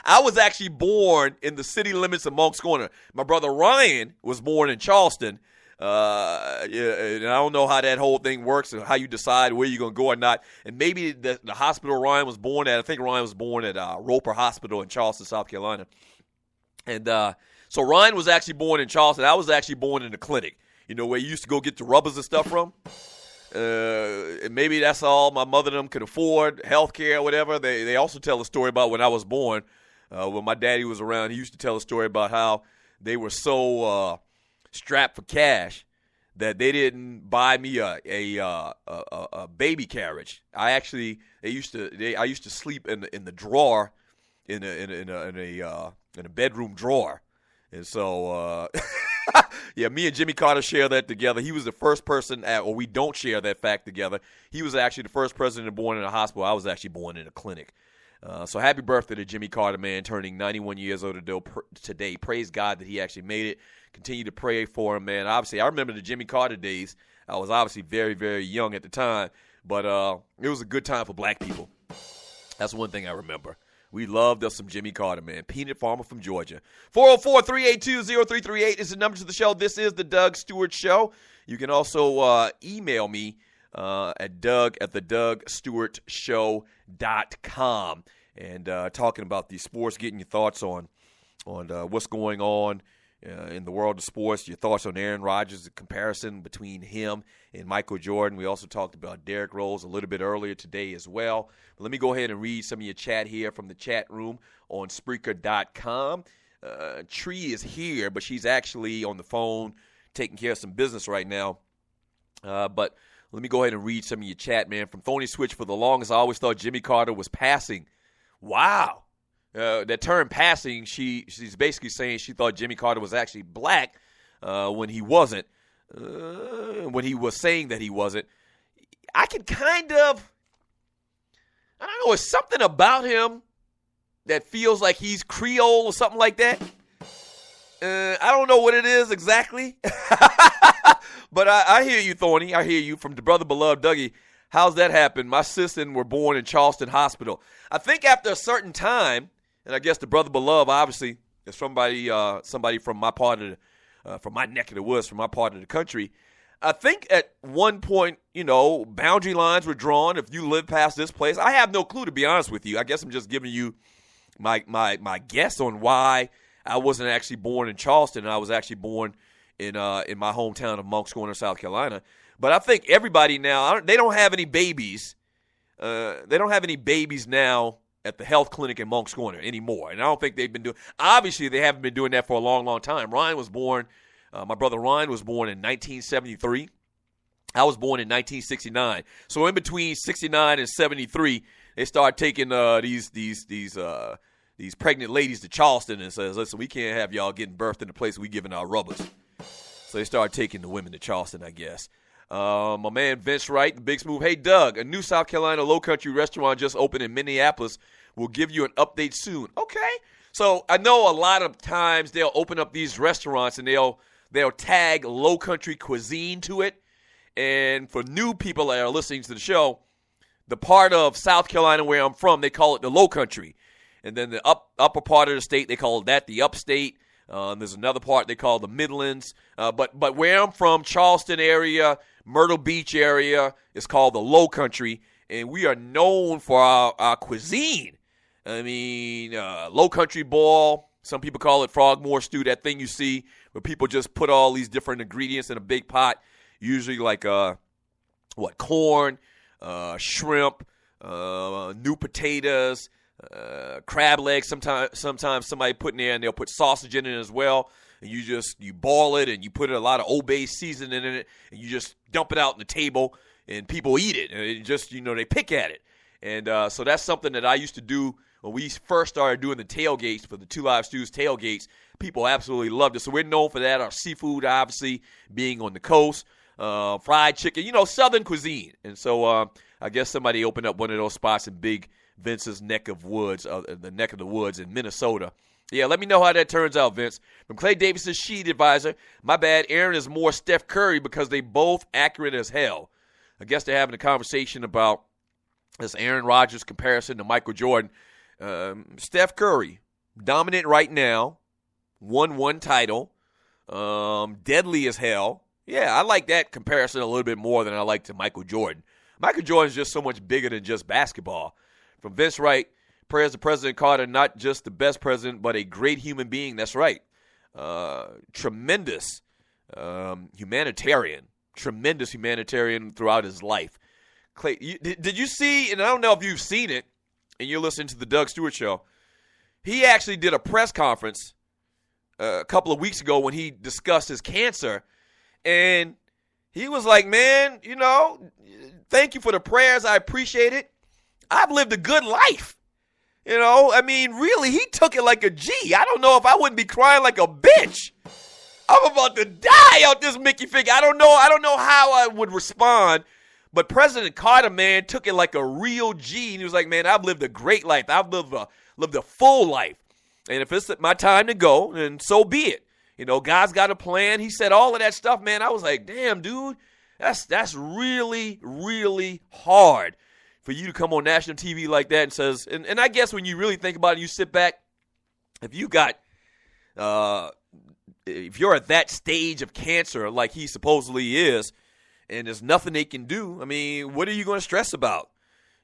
I was actually born in the city limits of Moncks Corner. My brother Ryan was born in Charleston. And I don't know how that whole thing works and how you decide where you're going to go or not. And maybe the hospital Ryan was born at, I think Ryan was born at Roper Hospital in Charleston, South Carolina. And so Ryan was actually born in Charleston. I was actually born in the clinic, where you used to go get the rubbers and stuff from. And maybe that's all my mother and them could afford, health care or whatever. They also tell a story about when I was born. When my daddy was around, he used to tell a story about how they were so strapped for cash that they didn't buy me a baby carriage. I used to sleep in the drawer in a bedroom drawer, and so yeah, me and Jimmy Carter share that together. He was the first person or we don't share that fact together. He was actually the first president born in a hospital. I was actually born in a clinic. So happy birthday to Jimmy Carter, man, turning 91 years old today. Praise God that he actually made it. Continue to pray for him, man. Obviously, I remember the Jimmy Carter days. I was obviously very, very young at the time, but it was a good time for black people. That's one thing I remember. We loved us some Jimmy Carter, man. Peanut farmer from Georgia. 404-382-0338 is the number to the show. This is the Doug Stewart Show. You can also email me at doug@dougstewartshow.com and talking about these sports, getting your thoughts on what's going on in the world of sports, your thoughts on Aaron Rodgers, the comparison between him and Michael Jordan. We also talked about Derrick Rose a little bit earlier today as well. But let me go ahead and read some of your chat here from the chat room on Spreaker.com. Tree is here, but she's actually on the phone taking care of some business right now. But let me go ahead and read some of your chat, man. From Thorny Switch, for the longest, I always thought Jimmy Carter was passing. Wow. That term passing, she's basically saying she thought Jimmy Carter was actually black when he wasn't. When he was saying that he wasn't. I can kind of, I don't know, it's something about him that feels like he's Creole or something like that. I don't know what it is exactly. But I hear you, Thorny. I hear you from the brother beloved Dougie. How's that happen? My sister were born in Charleston Hospital. I think after a certain time, and I guess the brother beloved obviously is somebody from my part of from my neck of the woods, from my part of the country. I think at one point, boundary lines were drawn. If you live past this place, I have no clue, to be honest with you. I guess I'm just giving you my guess on why I wasn't actually born in Charleston, and I was actually born in my hometown of Moncks Corner, South Carolina. But I think everybody now, they don't have any babies. They don't have any babies now at the health clinic in Moncks Corner anymore. And I don't think they've been doing, obviously they haven't been doing that for a long, long time. Ryan was born, my brother Ryan was born in 1973. I was born in 1969. So in between 69 and 73, they started taking these pregnant ladies to Charleston and says, listen, we can't have y'all getting birthed in the place we giving our rubbers. So they started taking the women to Charleston, I guess. My man Vince Wright, the Big Smooth. Hey, Doug, a new South Carolina low country restaurant just opened in Minneapolis. We'll give you an update soon. Okay. So I know a lot of times they'll open up these restaurants and they'll tag low country cuisine to it. And for new people that are listening to the show, the part of South Carolina where I'm from, they call it the low country. And then the upper part of the state, they call that the upstate. There's another part they call the Midlands. But where I'm from, Charleston area, Myrtle Beach area, is called the Low Country. And we are known for our cuisine. I mean, Low Country ball. Some people call it frogmore stew, that thing you see where people just put all these different ingredients in a big pot, usually like corn, shrimp, new potatoes, crab legs. Sometimes somebody put in there, and they'll put sausage in it as well. And you boil it, and you put a lot of Old Bay seasoning in it, and you just dump it out on the table, and people eat it. And it just, they pick at it. And so that's something that I used to do when we first started doing the tailgates for the Two Live Stews tailgates. People absolutely loved it. So we're known for that. Our seafood, obviously, being on the coast. Fried chicken, Southern cuisine. And so I guess somebody opened up one of those spots in Big Vince's neck of the woods in Minnesota. Yeah, let me know how that turns out, Vince. From Clay Davis's Sheet Advisor, my bad, Aaron is more Steph Curry because they both accurate as hell. I guess they're having a conversation about this Aaron Rodgers comparison to Michael Jordan. Steph Curry, dominant right now, won one title, deadly as hell. Yeah, I like that comparison a little bit more than I like to Michael Jordan. Michael Jordan is just so much bigger than just basketball. From Vince Wright, prayers to President Carter, not just the best president, but a great human being. That's right. Tremendous humanitarian throughout his life. Clay, did you see, and I don't know if you've seen it, and you're listening to the Doug Stewart Show, he actually did a press conference a couple of weeks ago when he discussed his cancer, and he was like, man, thank you for the prayers. I appreciate it. I've lived a good life. Really, he took it like a G. I don't know if I wouldn't be crying like a bitch. I'm about to die out this Mickey figure. I don't know how I would respond. But President Carter, man, took it like a real G. And he was like, man, I've lived a great life. I've lived a full life. And if it's my time to go, then so be it. God's got a plan. He said all of that stuff, man. I was like, damn, dude, that's really, really hard for you to come on national TV like that and says, and I guess when you really think about it, you sit back, if you're at that stage of cancer like he supposedly is, and there's nothing they can do, what are you going to stress about?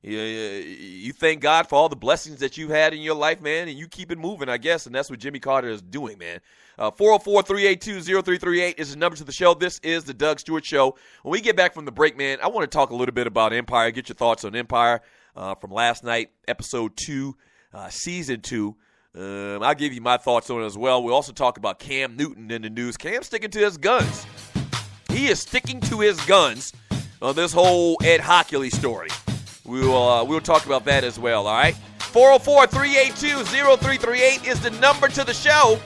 You thank God for all the blessings that you've had in your life, man, and you keep it moving, I guess, and that's what Jimmy Carter is doing, man. 404-382-0338 is the number to the show. This is the Doug Stewart Show. When we get back from the break, man, I want to talk a little bit about Empire, get your thoughts on Empire from last night, episode 2, season 2. I'll give you my thoughts on it as well. We'll also talk about Cam Newton in the news. Cam's sticking to his guns. He is sticking to his guns on this whole Ed Hockley story. We'll talk about that as well, all right? 404-382-0338 is the number to the show.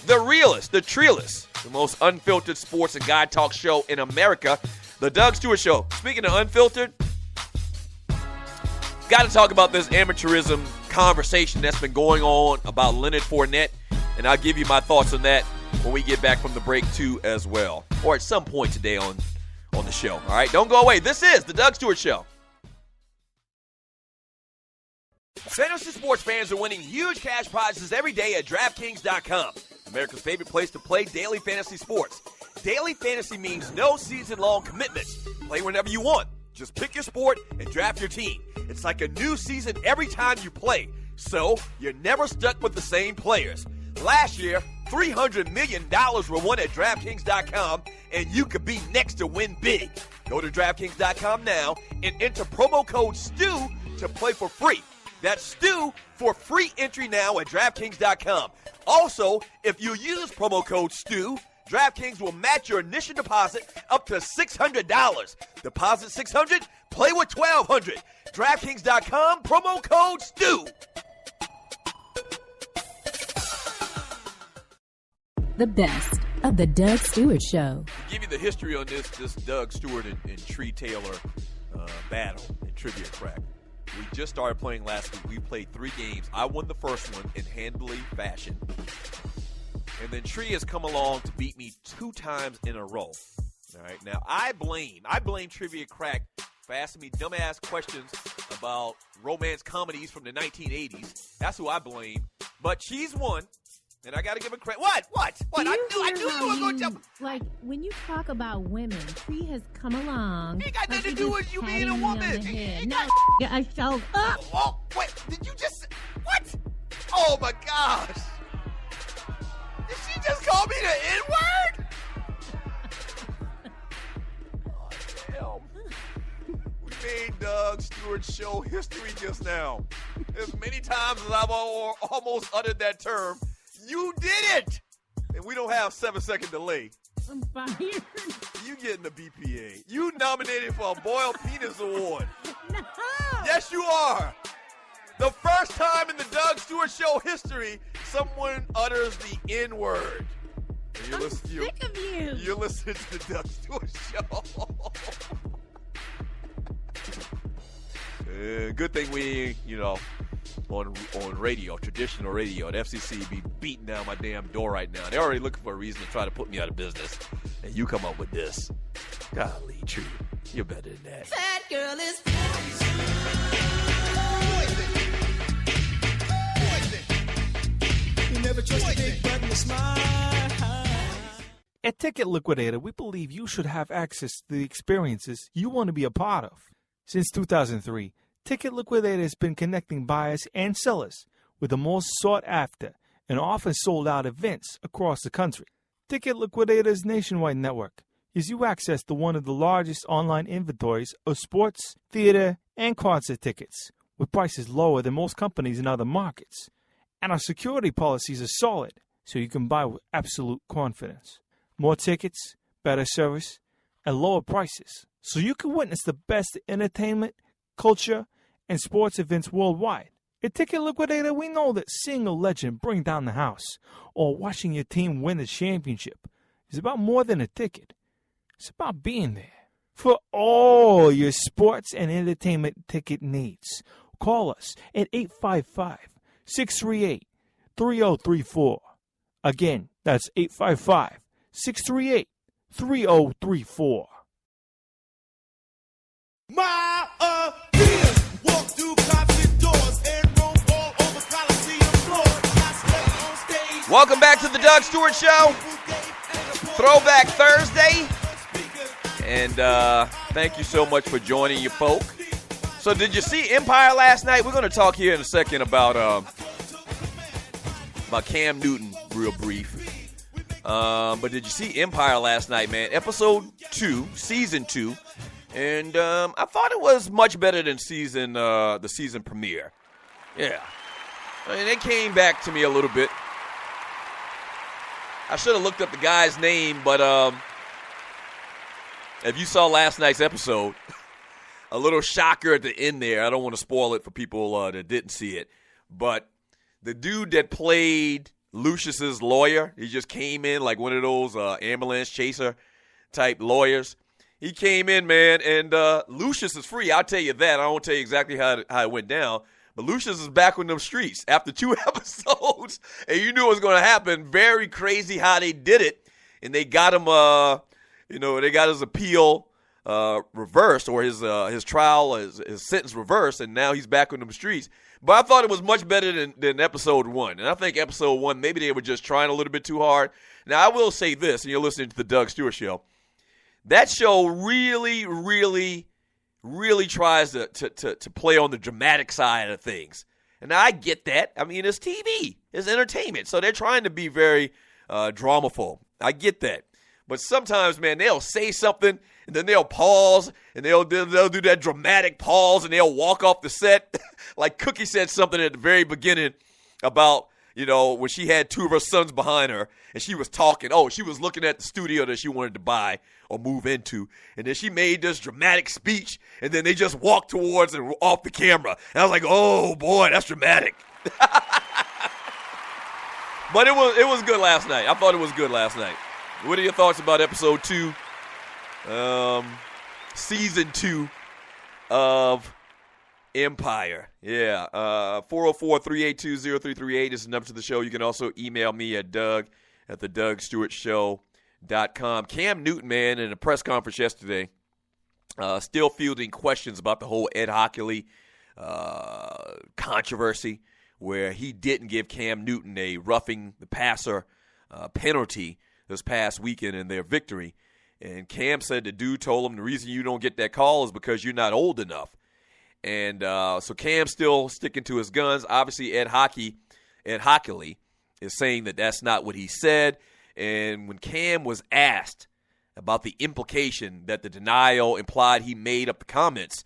The realest, the treeless, the most unfiltered sports and guy talk show in America, the Doug Stewart Show. Speaking of unfiltered, got to talk about this amateurism conversation that's been going on about Leonard Fournette, and I'll give you my thoughts on that when we get back from the break too as well, or at some point today on the show. All right, don't go away. This is the Doug Stewart Show. Fantasy sports fans are winning huge cash prizes every day at DraftKings.com, America's favorite place to play daily fantasy sports. Daily fantasy means no season-long commitments. Play whenever you want. Just pick your sport and draft your team. It's like a new season every time you play, so you're never stuck with the same players. Last year, $300 million were won at DraftKings.com, and you could be next to win big. Go to DraftKings.com now and enter promo code STU to play for free. That's STU for free entry now at DraftKings.com. Also, if you use promo code STU, DraftKings will match your initial deposit up to $600. Deposit $600, play with $1,200. DraftKings.com, promo code STU. The best of the Doug Stewart Show. Give you the history on this Doug Stewart and Tree Taylor battle in Trivia Crack. We just started playing last week. We played 3 games. I won the first one in handily fashion. And then Tree has come along to beat me 2 times in a row. All right, now I blame Trivia Crack for asking me dumbass questions about romance comedies from the 1980s. That's who I blame. But she's one, and I got to give her credit. What? I knew you were going to jump. Like, when you talk about women, Tree has come along. It ain't got nothing to do with you being a woman. I showed up. Oh, wait, did you just... What? Oh, my gosh. Did she just call me the N-word? Oh, damn. We made Doug Stewart show history just now. As many times as I've almost uttered that term, you did it. And we don't have 7-second delay. I'm fired. You getting the BPA. You nominated for a Boiled Penis Award. No. Yes, you are. The first time in the Doug Stewart Show history, someone utters the N-word. I'm sick of you. You're listening to the Doug Stewart Show. Good thing we, on radio, traditional radio, the FCC be beating down my damn door right now. They're already looking for a reason to try to put me out of business. And you come up with this. Golly, Tree, you're better than that. That girl is poison. You never trust a big button to smile. At Ticket Liquidator, we believe you should have access to the experiences you want to be a part of. Since 2003, Ticket Liquidator has been connecting buyers and sellers with the most sought-after and often sold-out events across the country. Ticket Liquidator's nationwide network gives you access to one of the largest online inventories of sports, theater, and concert tickets, with prices lower than most companies in other markets. And our security policies are solid, so you can buy with absolute confidence. More tickets, better service, and lower prices, so you can witness the best entertainment, culture, and sports events worldwide. At Ticket Liquidator, we know that seeing a legend bring down the house or watching your team win the championship is about more than a ticket. It's about being there. For all your sports and entertainment ticket needs, call us at 855-638-3034. Again, that's 855-638-3034. My appeals walk through concert doors and roam all over Coliseum floors. I slept on stage. Welcome back to the Doug Stewart Show. Throwback Thursday. And thank you so much for joining you folk. So did you see Empire last night? We're going to talk here in a second about Cam Newton real brief. But did you see Empire last night, man? Episode 2, Season 2. And I thought it was much better than the season premiere. Yeah. I mean, it came back to me a little bit. I should have looked up the guy's name, but if you saw last night's episode, a little shocker at the end there. I don't want to spoil it for people that didn't see it. But the dude that played Lucius's lawyer, he just came in like one of those ambulance chaser type lawyers. He came in, man, and Lucius is free. I'll tell you that. I won't tell you exactly how it went down. But Lucius is back on them streets after 2 episodes. And you knew it was going to happen. Very crazy how they did it. And they got him, they got his appeal reversed, or his trial, his sentence reversed, and now he's back on them streets. But I thought it was much better than episode 1. And I think episode 1, maybe they were just trying a little bit too hard. Now, I will say this, and you're listening to the Doug Stewart Show. That show really, really, really tries to play on the dramatic side of things. And I get that. I mean, it's TV. It's entertainment. So they're trying to be very dramaful. I get that. But sometimes, man, they'll say something, and then they'll pause, and they'll do that dramatic pause, and they'll walk off the set. Like Cookie said something at the very beginning about, when she had 2 of her sons behind her, and she was talking. Oh, she was looking at the studio that she wanted to buy or move into. And then she made this dramatic speech, and then they just walked towards and off the camera. And I was like, oh, boy, that's dramatic. But it was good last night. I thought it was good last night. What are your thoughts about episode 2, season 2 of Empire? Yeah, 404-382-0338 is the number to the show. You can also email me at doug@thedougstewartshow.com. Cam Newton, man, in a press conference yesterday, still fielding questions about the whole Ed Hockley controversy where he didn't give Cam Newton a roughing the passer penalty this past weekend in their victory. And Cam said the dude told him the reason you don't get that call is because you're not old enough. And so Cam's still sticking to his guns. Obviously, Ed Hockley is saying that that's not what he said. And when Cam was asked about the implication that the denial implied he made up the comments,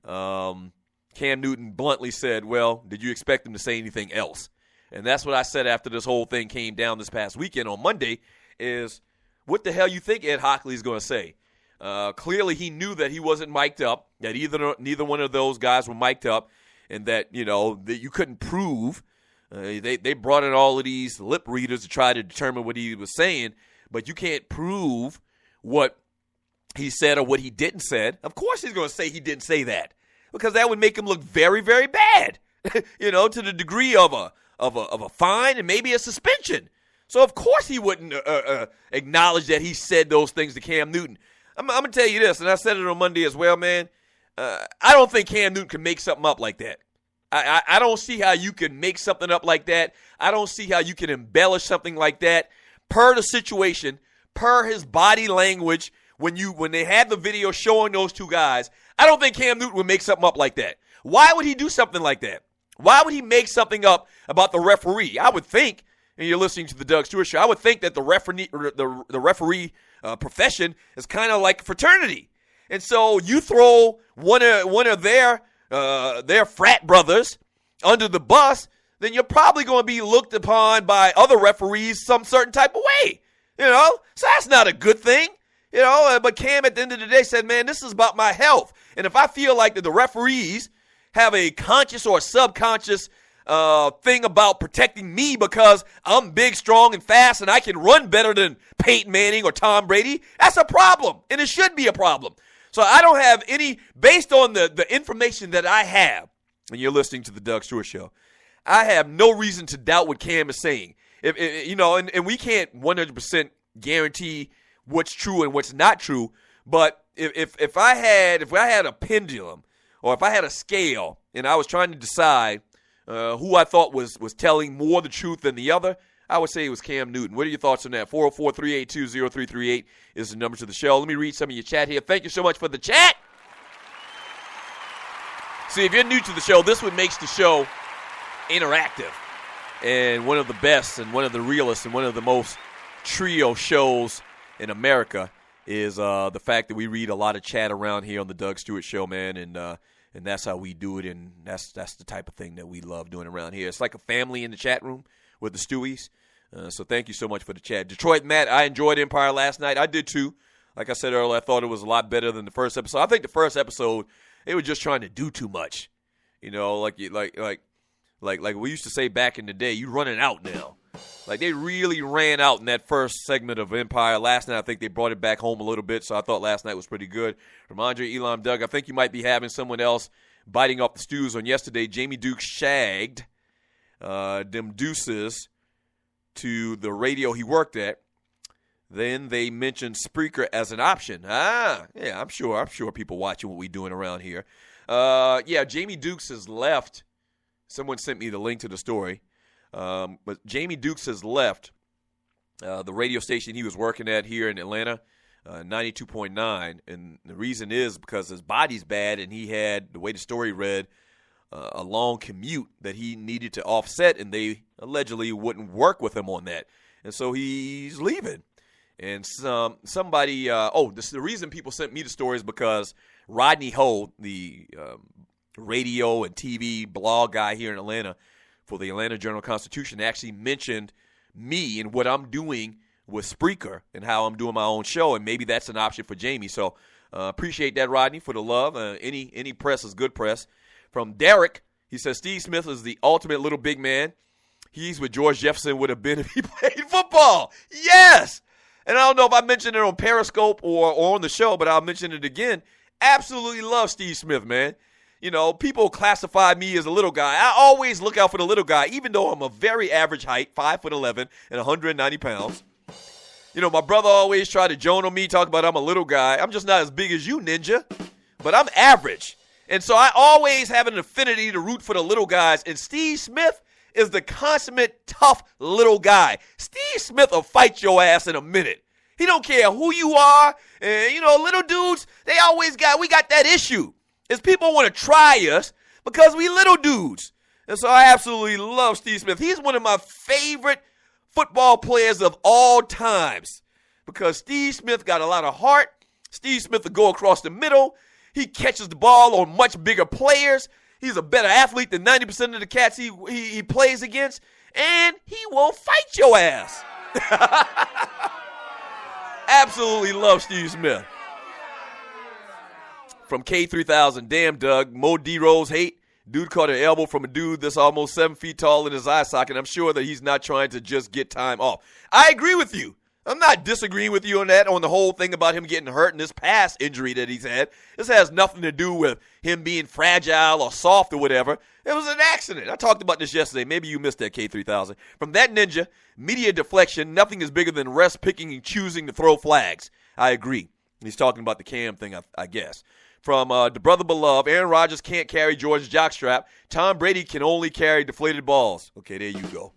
Cam Newton bluntly said, well, did you expect him to say anything else? And that's what I said after this whole thing came down this past weekend on Monday is, what the hell you think Ed Hockley's going to say? Clearly he knew that he wasn't mic'd up, that neither one of those guys were mic'd up, and that, that you couldn't prove. They brought in all of these lip readers to try to determine what he was saying, but you can't prove what he said or what he didn't say. Of course he's going to say he didn't say that, because that would make him look very, very bad, to the degree of a fine and maybe a suspension. So of course he wouldn't acknowledge that he said those things to Cam Newton. I'm going to tell you this, and I said it on Monday as well, man. I don't think Cam Newton can make something up like that. I don't see how you can make something up like that. I don't see how you can embellish something like that. Per the situation, per his body language, when they had the video showing those two guys, I don't think Cam Newton would make something up like that. Why would he do something like that? Why would he make something up about the referee? I would think, and you're listening to the Doug Stewart Show, I would think that the referee profession is kind of like fraternity. And so you throw one of their frat brothers under the bus, then you're probably going to be looked upon by other referees some certain type of way. So that's not a good thing. But Cam at the end of the day said, man, this is about my health. And if I feel like that the referees have a conscious or subconscious thing about protecting me because I'm big, strong, and fast, and I can run better than Peyton Manning or Tom Brady, that's a problem, and it should be a problem. So I don't have any, based on the information that I have, and you're listening to the Doug Stewart Show, I have no reason to doubt what Cam is saying. And we can't 100% guarantee what's true and what's not true, but if I had a pendulum or if I had a scale and I was trying to decide who I thought was telling more the truth than the other, I would say it was Cam Newton. What are your thoughts on that? 404-382-0338 is the number to the show. Let me read some of your chat here. Thank you so much for the chat. See, if you're new to the show, this what makes the show interactive and one of the best and one of the realest and one of the most trio shows in America is the fact that we read a lot of chat around here on the Doug Stewart Show, man, and that's how we do it, and that's the type of thing that we love doing around here. It's like a family in the chat room with the Stewies. So thank you so much for the chat. Detroit Matt, I enjoyed Empire last night. I did too. Like I said earlier, I thought it was a lot better than the first episode. I think the first episode, they were just trying to do too much. Like we used to say back in the day, you running out now. Like they really ran out in that first segment of Empire. Last night, I think they brought it back home a little bit, so I thought last night was pretty good. From Andre Elam Doug, I think you might be having someone else biting off the stews on yesterday. Jamie Dukes shagged them deuces to the radio he worked at. Then they mentioned Spreaker as an option. Yeah, I'm sure people watching what we doing around here. Jamie Dukes has left. Someone sent me the link to the story. But Jamie Dukes has left the radio station he was working at here in Atlanta, 92.9. And the reason is because his body's bad and he had, the way the story read, a long commute that he needed to offset, and they allegedly wouldn't work with him on that. And so he's leaving. And somebody, the reason people sent me the story is because Rodney Ho, the radio and TV blog guy here in Atlanta for the Atlanta Journal-Constitution, actually mentioned me and what I'm doing with Spreaker and how I'm doing my own show, and maybe that's an option for Jamie. So appreciate that, Rodney, for the love. Any press is good press. From Derek, he says, Steve Smith is the ultimate little big man. He's what George Jefferson would have been if he played football. Yes! And I don't know if I mentioned it on Periscope or on the show, but I'll mention it again. Absolutely love Steve Smith, man. People classify me as a little guy. I always look out for the little guy, even though I'm a very average height, 5'11" and 190 pounds. My brother always tried to joan on me, talk about I'm a little guy. I'm just not as big as you, ninja, but I'm average. And so I always have an affinity to root for the little guys. And Steve Smith is the consummate tough little guy. Steve Smith will fight your ass in a minute. He don't care who you are. And, little dudes, we got that issue. Is people want to try us because we little dudes. And so I absolutely love Steve Smith. He's one of my favorite football players of all times because Steve Smith got a lot of heart. Steve Smith will go across the middle. He catches the ball on much bigger players. He's a better athlete than 90% of the cats he plays against. And he will fight your ass. Absolutely love Steve Smith. From K3000, damn Doug, Mo D-Rose hate. Dude caught an elbow from a dude that's almost 7 feet tall in his eye socket. I'm sure that he's not trying to just get time off. I agree with you. I'm not disagreeing with you on that, on the whole thing about him getting hurt in this past injury that he's had. This has nothing to do with him being fragile or soft or whatever. It was an accident. I talked about this yesterday. Maybe you missed that, K3000. From that ninja, media deflection, nothing is bigger than refs picking and choosing to throw flags. I agree. He's talking about the Cam thing, I guess. From the brother beloved, Aaron Rodgers can't carry George's jockstrap. Tom Brady can only carry deflated balls. Okay, there you go.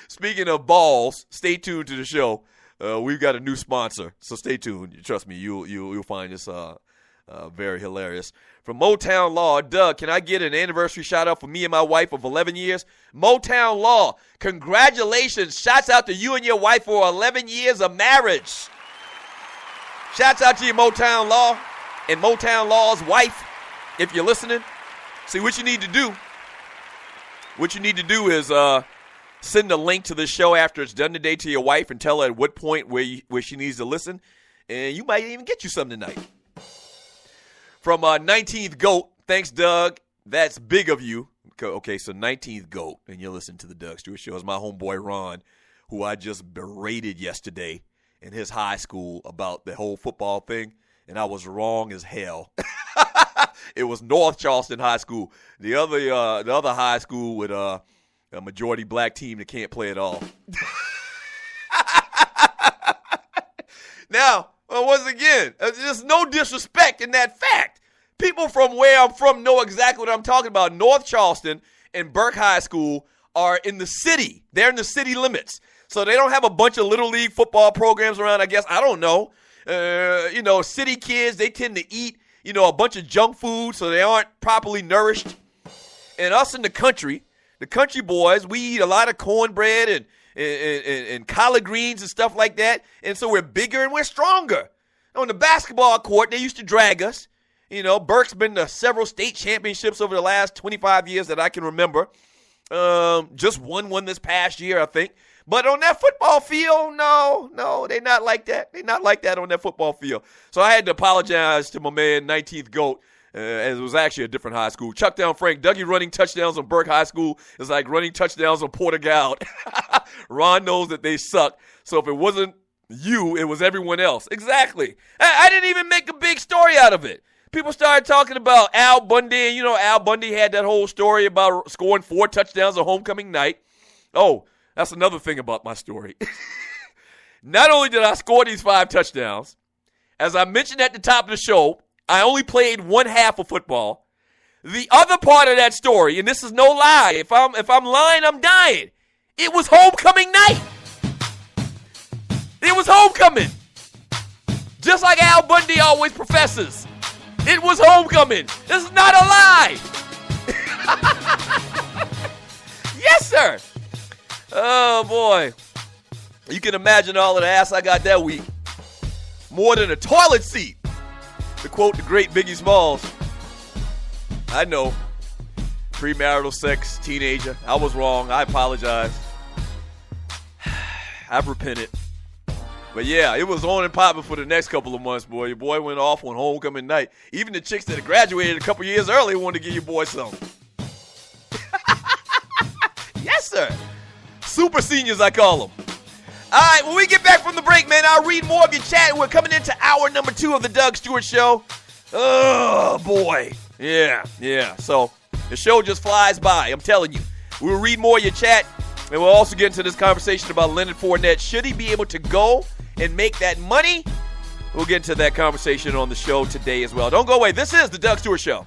Speaking of balls, stay tuned to the show. We've got a new sponsor, so stay tuned. Trust me, you'll find this very hilarious. From Motown Law, Doug, can I get an anniversary shout-out for me and my wife of 11 years? Motown Law, congratulations. Shouts out to you and your wife for 11 years of marriage. Shouts out to you, Motown Law, and Motown Law's wife, if you're listening. See, what you need to do is send a link to the show after it's done today to your wife and tell her at what point where she needs to listen, and you might even get you something tonight. From 19th GOAT, thanks, Doug. That's big of you. Okay, so 19th GOAT, and you're listening to the Doug Stewart Show. It's my homeboy Ron, who I just berated yesterday in his high school about the whole football thing, and I was wrong as hell. It was North Charleston High School, the other high school with a majority black team that can't play at all. Now, once again, there's no disrespect in that fact. People from where I'm from know exactly what I'm talking about. North Charleston and Burke High School are in the city. They're in the city limits. So they don't have a bunch of Little League football programs around, I guess. I don't know. City kids, they tend to eat, a bunch of junk food, so they aren't properly nourished. And us in the country boys, we eat a lot of cornbread and collard greens and stuff like that. And so we're bigger and we're stronger. On the basketball court, they used to drag us. Burke's been to several state championships over the last 25 years that I can remember. Just won one this past year, I think. But on that football field, no, they're not like that. They're not like that on that football field. So I had to apologize to my man, 19th GOAT. It was actually a different high school. Chuck down Frank. Dougie running touchdowns on Burke High School is like running touchdowns on Porter-Gaud. Ron knows that they suck. So if it wasn't you, it was everyone else. Exactly. I didn't even make a big story out of it. People started talking about Al Bundy. And, Al Bundy had that whole story about scoring 4 touchdowns on homecoming night. Oh, that's another thing about my story. Not only did I score these 5 touchdowns, as I mentioned at the top of the show, I only played one half of football. The other part of that story, and this is no lie, if I'm lying, I'm dying. It was homecoming night. It was homecoming. Just like Al Bundy always professes. It was homecoming. This is not a lie. Yes, sir. Oh, boy. You can imagine all of the ass I got that week. More than a toilet seat. To quote the great Biggie Smalls. I know. Premarital sex, teenager. I was wrong. I apologize. I've repented. But yeah, it was on and popping for the next couple of months, boy. Your boy went off on homecoming night. Even the chicks that had graduated a couple years early wanted to give your boy something. Yes, sir. Super seniors, I call them. All right, when we get back from the break, man, I'll read more of your chat. We're coming into hour number 2 of the Doug Stewart Show. Oh, boy. Yeah. So the show just flies by, I'm telling you. We'll read more of your chat, and we'll also get into this conversation about Leonard Fournette. Should he be able to go and make that money, We'll get into that conversation on the show today as well. Don't go away. This is the Doug Stewart Show.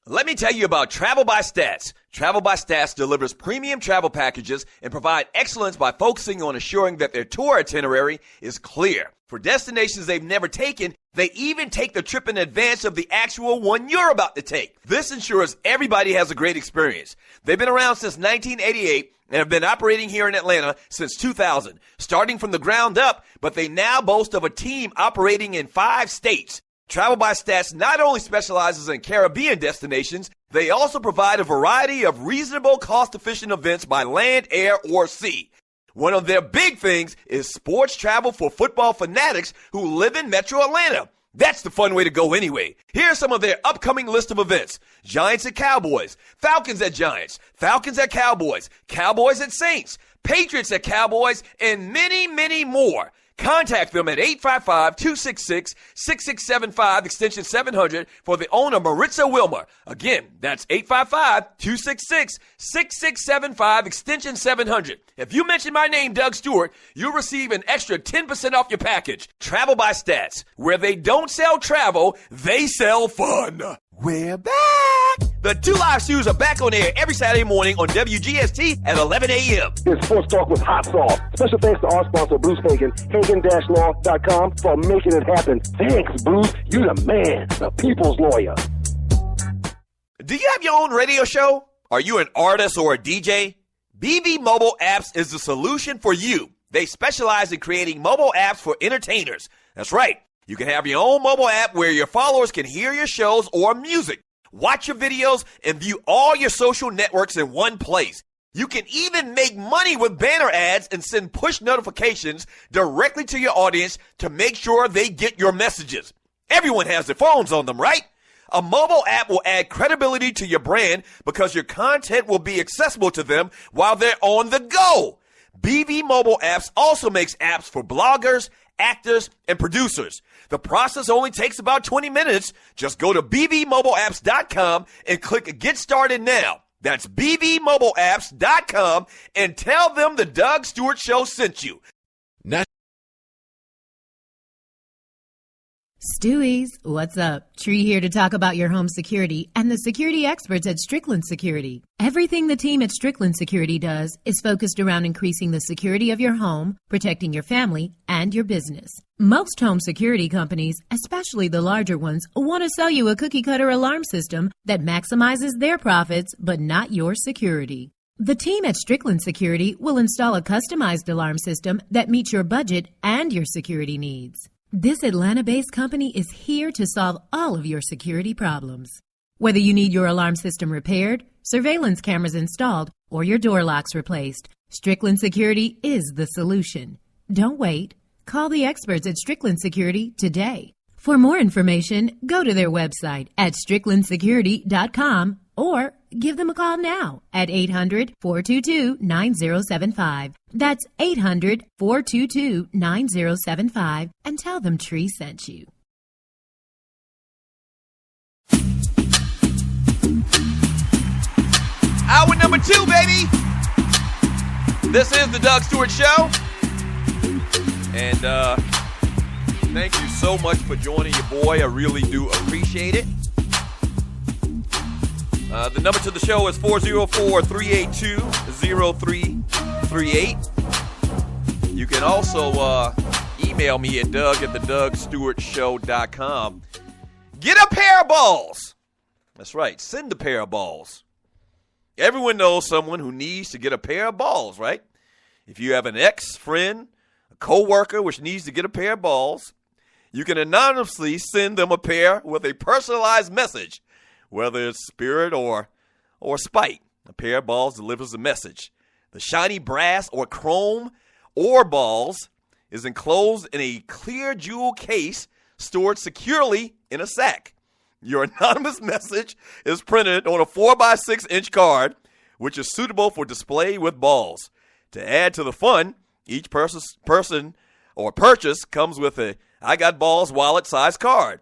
Let me tell you about Travel by Stats. Travel by Stats delivers premium travel packages and provide excellence by focusing on assuring that their tour itinerary is clear. For destinations they've never taken, they even take the trip in advance of the actual one you're about to take. This ensures everybody has a great experience. They've been around since 1988 and have been operating here in Atlanta since 2000, starting from the ground up, but they now boast of a team operating in 5 states. Travel by Stats not only specializes in Caribbean destinations, they also provide a variety of reasonable, cost-efficient events by land, air, or sea. One of their big things is sports travel for football fanatics who live in Metro Atlanta. That's the fun way to go anyway. Here's some of their upcoming list of events. Giants at Cowboys, Falcons at Giants, Falcons at Cowboys, Cowboys at Saints, Patriots at Cowboys, and many, many more. Contact them at 855-266-6675, extension 700, for the owner, Maritza Wilmer. Again, that's 855-266-6675, extension 700. If you mention my name, Doug Stewart, you'll receive an extra 10% off your package. Travel by Stats. Where they don't sell travel, they sell fun. We're back. The 2 Live Stews are back on air every Saturday morning on WGST at 11 a.m. It's Sports Talk with Hot Sauce. Special thanks to our sponsor, Bruce Hagen, Hagen-Law.com, for making it happen. Thanks, Bruce. You the man, the people's lawyer. Do you have your own radio show? Are you an artist or a DJ? BB Mobile Apps is the solution for you. They specialize in creating mobile apps for entertainers. That's right. You can have your own mobile app where your followers can hear your shows or music, watch your videos, and view all your social networks in one place. You can even make money with banner ads and send push notifications directly to your audience to make sure they get your messages. Everyone has their phones on them, right? A mobile app will add credibility to your brand because your content will be accessible to them while they're on the go. BV Mobile Apps also makes apps for bloggers, actors, and producers. The process only takes about 20 minutes. Just go to bvmobileapps.com and click Get Started Now. That's bvmobileapps.com and tell them the Doug Stewart Show sent you. Stewies, what's up? Tree here to talk about your home security and the security experts at Strickland Security. Everything the team at Strickland Security does is focused around increasing the security of your home, protecting your family, and your business. Most home security companies, especially the larger ones, want to sell you a cookie-cutter alarm system that maximizes their profits but not your security. The team at Strickland Security will install a customized alarm system that meets your budget and your security needs. This Atlanta-based company is here to solve all of your security problems. Whether you need your alarm system repaired, surveillance cameras installed, or your door locks replaced, Strickland Security is the solution. Don't wait. Call the experts at Strickland Security today. For more information, go to their website at stricklandsecurity.com or give them a call now at 800-422-9075. That's 800-422-9075 and tell them Tree sent you. Hour number 2, baby. This is the Doug Stewart Show. And thank you so much for joining your boy. I really do appreciate it. The number to the show is 404-382-0338. You can also email me at doug@thedougstewartshow.com. Get a pair of balls. That's right. Send a pair of balls. Everyone knows someone who needs to get a pair of balls, right? If you have an ex-friend, a co-worker which needs to get a pair of balls, you can anonymously send them a pair with a personalized message. Whether it's spirit or spite, a pair of balls delivers a message. The shiny brass or chrome ore balls is enclosed in a clear jewel case stored securely in a sack. Your anonymous message is printed on a 4x6-inch card, which is suitable for display with balls. To add to the fun, each person or purchase comes with a I Got Balls wallet-sized card.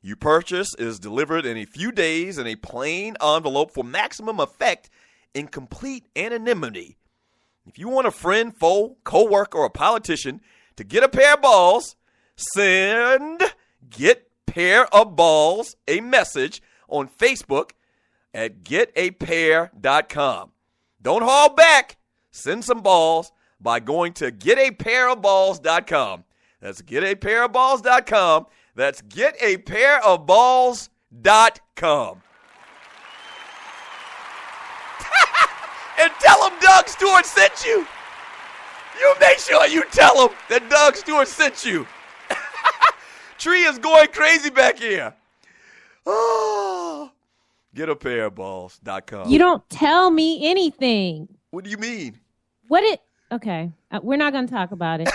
Your purchase is delivered in a few days in a plain envelope for maximum effect in complete anonymity. If you want a friend, foe, co-worker, or a politician to get a pair of balls, send Get Pair of Balls a message on Facebook at getapair.com. Don't hold back. Send some balls by going to getapairofballs.com. That's getapairofballs.com. That's getapairofballs.com. And tell them Doug Stewart sent you. You make sure you tell them that Doug Stewart sent you. Tree is going crazy back here. Oh, getapairofballs.com. You don't tell me anything. What do you mean? Okay, we're not going to talk about it.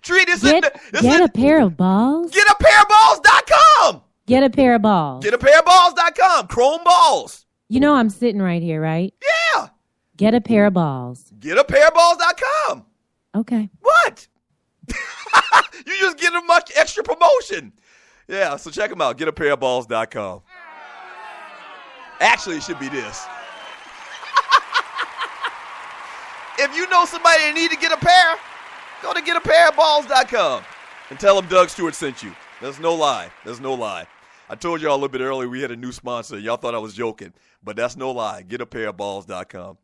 Tree, Get a pair of balls? Getapairofballs.com. Get a pair of balls. Getapairofballs.com. Chrome balls. You know I'm sitting right here, right? Yeah. Get a pair of balls. Getapairofballs.com. Okay. What? You just get a much extra promotion. Yeah, so check them out. Getapairofballs.com. Actually, it should be this. If you know somebody that need to get a pair, go to getapairofballs.com and tell them Doug Stewart sent you. There's no lie. There's no lie. I told y'all a little bit earlier we had a new sponsor. Y'all thought I was joking, but that's no lie. Getapairofballs.com.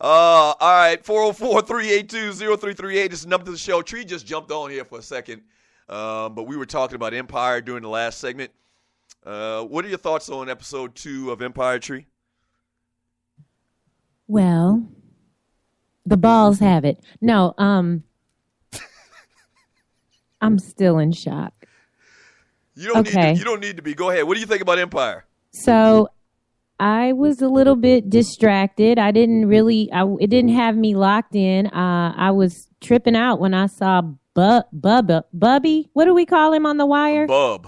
All right, 404-382-0338 is the number to the show. Tree just jumped on here for a second, but we were talking about Empire during the last segment. What are your thoughts on episode 2 of Empire, Tree? Well, the balls have it. No, I'm still in shock. You don't need to be. Go ahead. What do you think about Empire? So I was a little bit distracted. It didn't have me locked in. I was tripping out when I saw Bubby. What do we call him on the wire? Bub.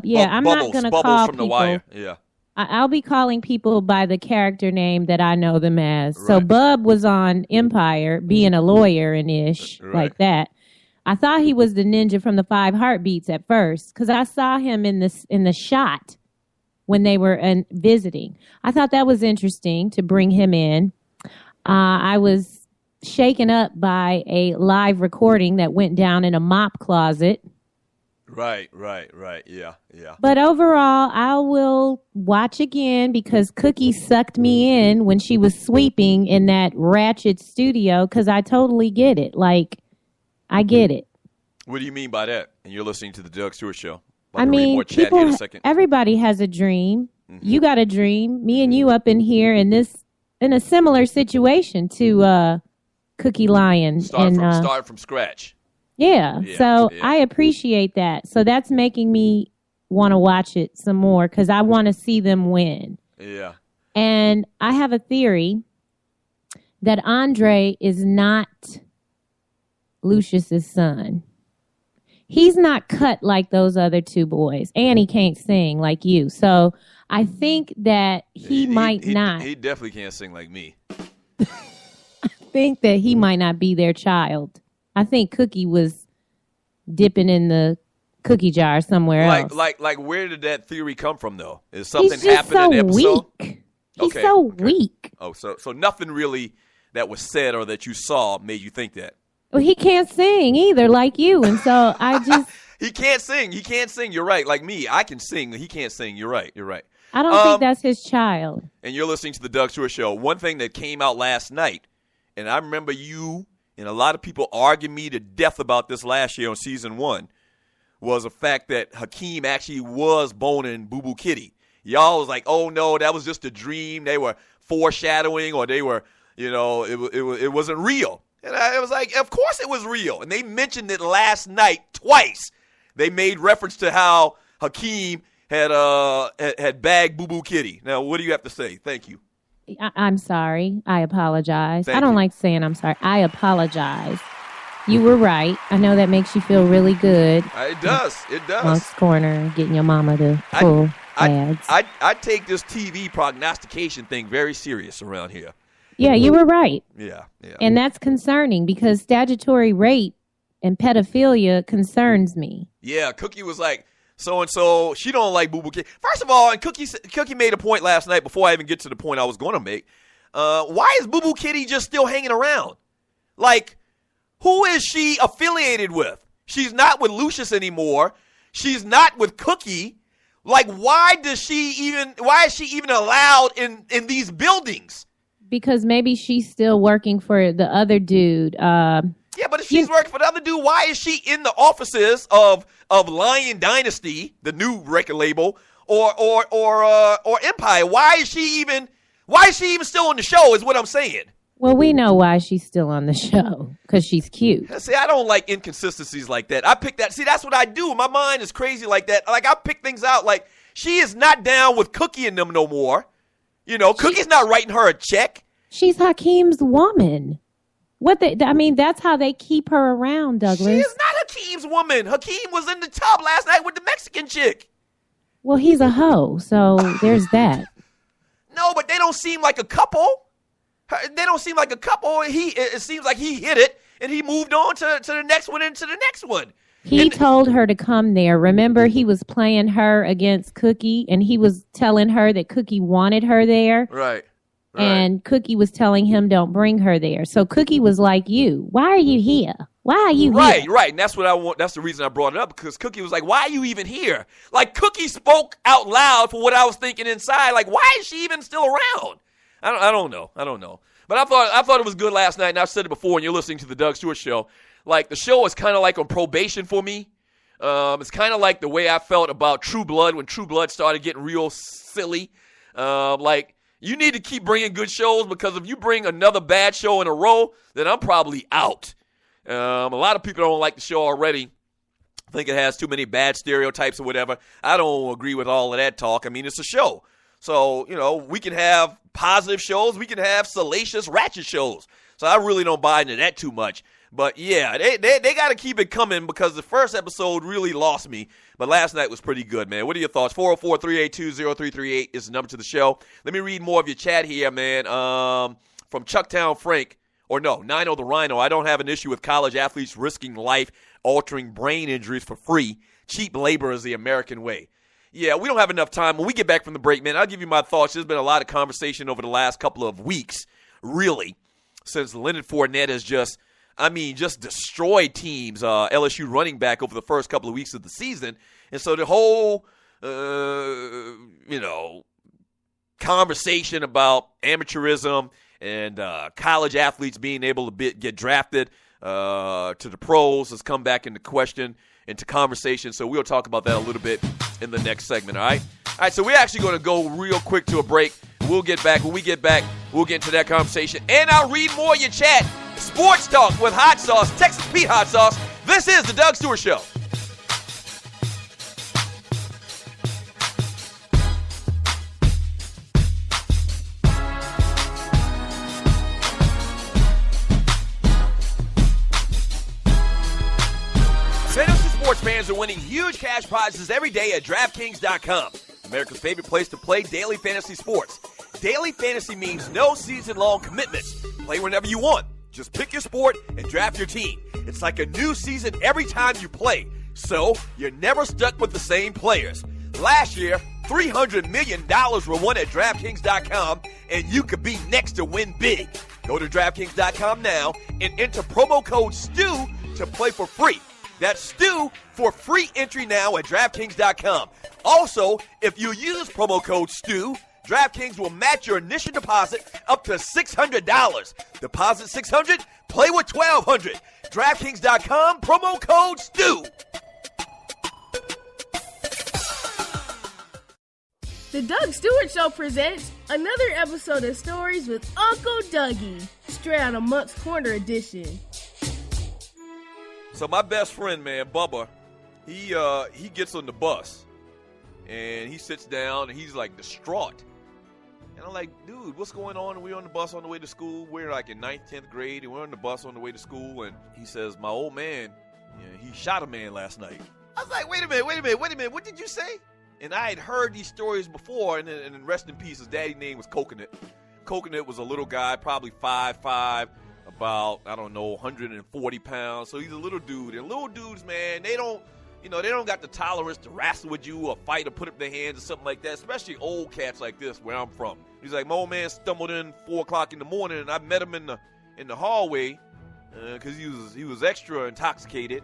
Yeah, I'm not going to call from people. The wire. Yeah. I'll be calling people by the character name that I know them as. Right. So Bub was on Empire, being a lawyer and ish, like that. I thought he was the ninja from the 5 Heartbeats at first because I saw him in the shot when they were visiting. I thought that was interesting to bring him in. I was shaken up by a live recording that went down in a mop closet. Right. Yeah. But overall, I will watch again because Cookie sucked me in when she was sweeping in that ratchet studio because I totally get it. Like, I get it. What do you mean by that? And you're listening to the Doug Stewart Show. Everybody has a dream. Mm-hmm. You got a dream. Me and you up in here in a similar situation to Cookie Lion. Start from scratch. Yeah. So I appreciate that. So that's making me want to watch it some more because I want to see them win. Yeah. And I have a theory that Andre is not Lucius's son. He's not cut like those other 2 boys, and he can't sing like you. So I think that he might not. He definitely can't sing like me. I think that he might not be their child. I think Cookie was dipping in the cookie jar somewhere else. Like, where did that theory come from, though? Is something He's just happened in the episode? Weak. He's so weak. Oh, so nothing really that was said or that you saw made you think that. Well, he can't sing either, like you, and so I just he can't sing. He can't sing. You're right. Like me, I can sing. He can't sing. You're right. I don't think that's his child. And you're listening to the Doug Stewart Show. One thing that came out last night, and I remember you and a lot of people argued me to death about this last year on season 1, was the fact that Hakeem actually was boning Boo Boo Kitty. Y'all was like, oh no, that was just a dream. They were foreshadowing, or they were, it wasn't real. And I was like, of course it was real. And they mentioned it last night twice. They made reference to how Hakeem had bagged Boo Boo Kitty. Now, what do you have to say? Thank you. I'm sorry. I apologize. Thank I don't you. like saying I'm sorry. I apologize. You were right. I know that makes you feel really good. It does. Monk's Corner, getting your mama to pull ads. I take this TV prognostication thing very serious around here. Yeah, you were right. Yeah. And that's concerning because statutory rape and pedophilia concerns me. Yeah, Cookie was like, so-and-so, she don't like Boo Boo Kitty. First of all, and Cookie made a point last night before I even get to the point I was going to make. Why is Boo Boo Kitty just still hanging around? Like, who is she affiliated with? She's not with Lucius anymore. She's not with Cookie. Like, why is she even allowed in these buildings? Because maybe she's still working for the other dude. Yeah, but if she's working for the other dude, why is she in the offices of Lion Dynasty, the new record label, or Empire? Why is she even still on the show is what I'm saying. Well, we know why she's still on the show, because she's cute. See, I don't like inconsistencies like that. I pick that. See, that's what I do. My mind is crazy like that. Like, I pick things out. Like, she is not down with Cookie and them no more. You know, Cookie's not writing her a check. She's Hakeem's woman. That's how they keep her around, Douglas. She is not Hakeem's woman. Hakeem was in the tub last night with the Mexican chick. Well, he's a hoe, so there's that. No, but they don't seem like a couple. They don't seem like a couple. It seems like he hit it, and he moved on to the next one and to the next one. He told her to come there. Remember, he was playing her against Cookie, and he was telling her that Cookie wanted her there. Right. And Cookie was telling him, don't bring her there. So Cookie was like, why are you here? Why are you here? Right. And that's what I want. That's the reason I brought it up, because Cookie was like, why are you even here? Like, Cookie spoke out loud for what I was thinking inside. Like, why is she even still around? I don't know. But I thought it was good last night, and I've said it before, and you're listening to the Doug Stewart Show. Like, the show is kind of like on probation for me. It's kind of like the way I felt about True Blood when True Blood started getting real silly. Like, you need to keep bringing good shows, because if you bring another bad show in a row, then I'm probably out. A lot of people don't like the show already. I think it has too many bad stereotypes or whatever. I don't agree with all of that talk. I mean, it's a show. So, you know, we can have positive shows. We can have salacious, ratchet shows. So I really don't buy into that too much. But, yeah, they got to keep it coming, because the first episode really lost me. But last night was pretty good, man. What are your thoughts? 404-382-0338 is the number to the show. Let me read more of your chat here, man. From Chucktown Frank. Or no, Nino the Rhino. I don't have an issue with college athletes risking life-altering brain injuries for free. Cheap labor is the American way. Yeah, we don't have enough time. When we get back from the break, man, I'll give you my thoughts. There's been a lot of conversation over the last couple of weeks, really, since Leonard Fournette has just destroyed teams, LSU running back over the first couple of weeks of the season. And so the whole, conversation about amateurism and college athletes being able to get drafted to the pros has come back into conversation. So we'll talk about that a little bit in the next segment, all right? All right, so we're actually going to go real quick to a break. We'll get back. When we get back, we'll get into that conversation. And I'll read more of your chat. Sports Talk with Hot Sauce, Texas Pete Hot Sauce. This is the Doug Stewart Show. Fantasy sports fans are winning huge cash prizes every day at DraftKings.com. America's favorite place to play daily fantasy sports. Daily fantasy means no season-long commitments. Play whenever you want. Just pick your sport and draft your team. It's like a new season every time you play, so you're never stuck with the same players. Last year, $300 million were won at DraftKings.com, and you could be next to win big. Go to DraftKings.com now and enter promo code STU to play for free. That's STU for free entry now at DraftKings.com. Also, if you use promo code STU, DraftKings will match your initial deposit up to $600. Deposit $600, play with $1,200. DraftKings.com, promo code STU. The Doug Stewart Show presents another episode of Stories with Uncle Dougie, straight out of Monk's Corner edition. So my best friend, man, Bubba, he gets on the bus, and he sits down, and he's, like, distraught. And I'm like, dude, what's going on? We're on the bus on the way to school. We're like in 9th, 10th grade, and we're on the bus on the way to school. And he says, my old man, he shot a man last night. I was like, wait a minute. What did you say? And I had heard these stories before, and then rest in peace, his daddy's name was Coconut. Coconut was a little guy, probably 5'5", about, 140 pounds. So he's a little dude. And little dudes, man, they don't they don't got the tolerance to wrestle with you or fight or put up their hands or something like that, especially old cats like this where I'm from. He's like, my old man stumbled in 4 o'clock in the morning, and I met him in the hallway because he was extra intoxicated.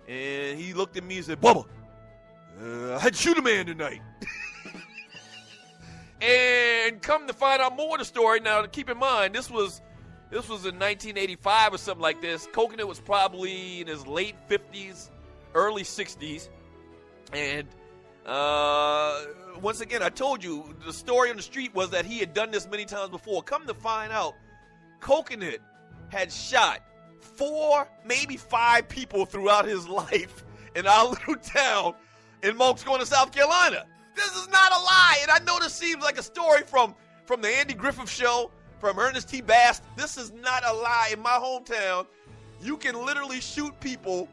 And he looked at me and said, Bubba, I had to shoot a man tonight. And come to find out more of the story, now keep in mind, this was in 1985 or something like this. Coconut was probably in his late 50s, early 60s. And once again, I told you, the story on the street was that he had done this many times before. Come to find out, Coconut had shot 4, maybe 5 people throughout his life in our little town in Monk's Corner, South Carolina. This is not a lie, and I know this seems like a story from the Andy Griffith Show, from Ernest T. Bass. This is not a lie. In my hometown, you can literally shoot people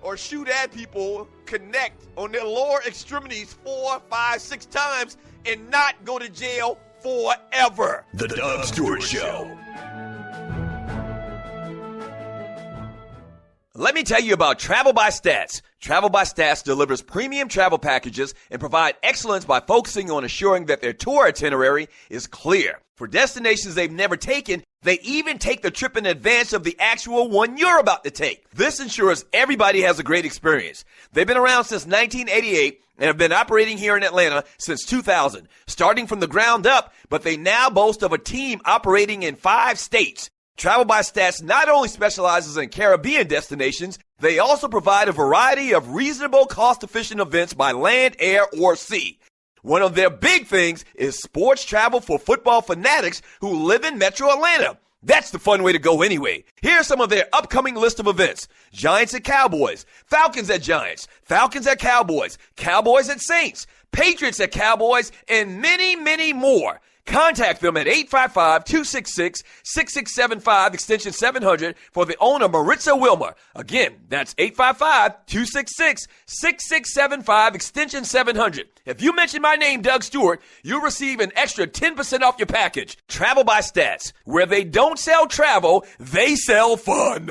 or shoot at people, connect on their lower extremities 4, 5, 6 times, and not go to jail forever. The Doug Stewart Show. Let me tell you about Travel by Stats. Travel by Stats delivers premium travel packages and provide excellence by focusing on assuring that their tour itinerary is clear. For destinations they've never taken, they even take the trip in advance of the actual one you're about to take. This ensures everybody has a great experience. They've been around since 1988 and have been operating here in Atlanta since 2000, starting from the ground up, but they now boast of a team operating in 5 states. Travel by Stats not only specializes in Caribbean destinations, they also provide a variety of reasonable, cost-efficient events by land, air, or sea. One of their big things is sports travel for football fanatics who live in Metro Atlanta. That's the fun way to go anyway. Here's some of their upcoming list of events. Giants at Cowboys, Falcons at Giants, Falcons at Cowboys, Cowboys at Saints, Patriots at Cowboys, and many, many more. Contact them at 855-266-6675, extension 700, for the owner, Maritza Wilmer. Again, that's 855-266-6675, extension 700. If you mention my name, Doug Stewart, you'll receive an extra 10% off your package. Travel by Stats. Where they don't sell travel, they sell fun.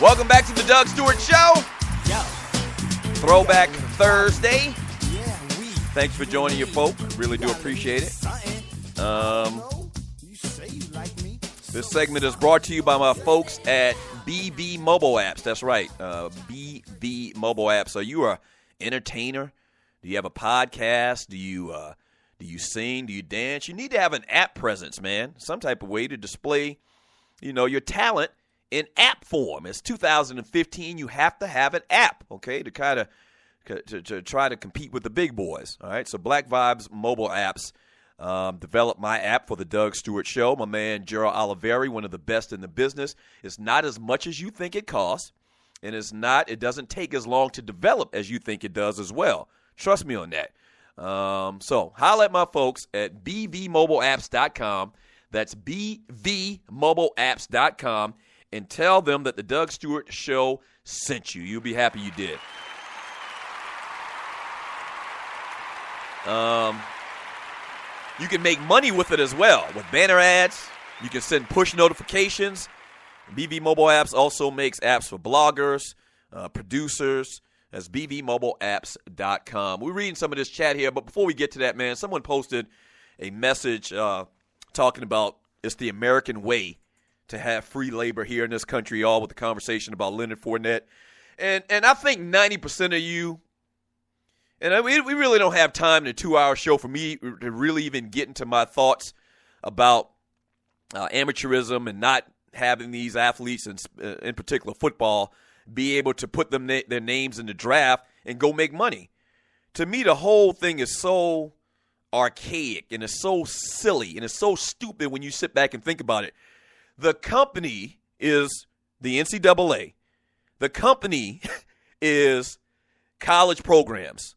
Welcome back to the Doug Stewart Show. Throwback Thursday. Thanks for joining your folk. Really do appreciate it. This segment is brought to you by my folks at BB Mobile Apps. That's right, BB Mobile Apps. Are you an entertainer? Do you have a podcast? Do you sing? Do you dance? You need to have an app presence, man. Some type of way to display, your talent in app form. It's 2015. You have to have an app, okay, to kind of to try to compete with the big boys. All right, so Black Vibes Mobile Apps developed my app for the Doug Stewart Show. My man Gerald Oliveri, one of the best in the business. It's not as much as you think it costs, and it doesn't take as long to develop as you think it does as well. Trust me on that. So holla at my folks at bvmobileapps.com. That's bvmobileapps.com. And tell them that the Doug Stewart Show sent you. You'll be happy you did. You can make money with it as well, with banner ads. You can send push notifications. BV Mobile Apps also makes apps for bloggers, producers. That's bvmobileapps.com. We're reading some of this chat here, but before we get to that, man, someone posted a message talking about it's the American way to have free labor here in this country, all with the conversation about Leonard Fournette. And I think 90% of you, and we really don't have time in a 2-hour show for me to really even get into my thoughts about amateurism and not having these athletes, in particular football, be able to put their names in the draft and go make money. To me, the whole thing is so archaic and it's so silly and it's so stupid when you sit back and think about it. The company is the NCAA. The company is college programs.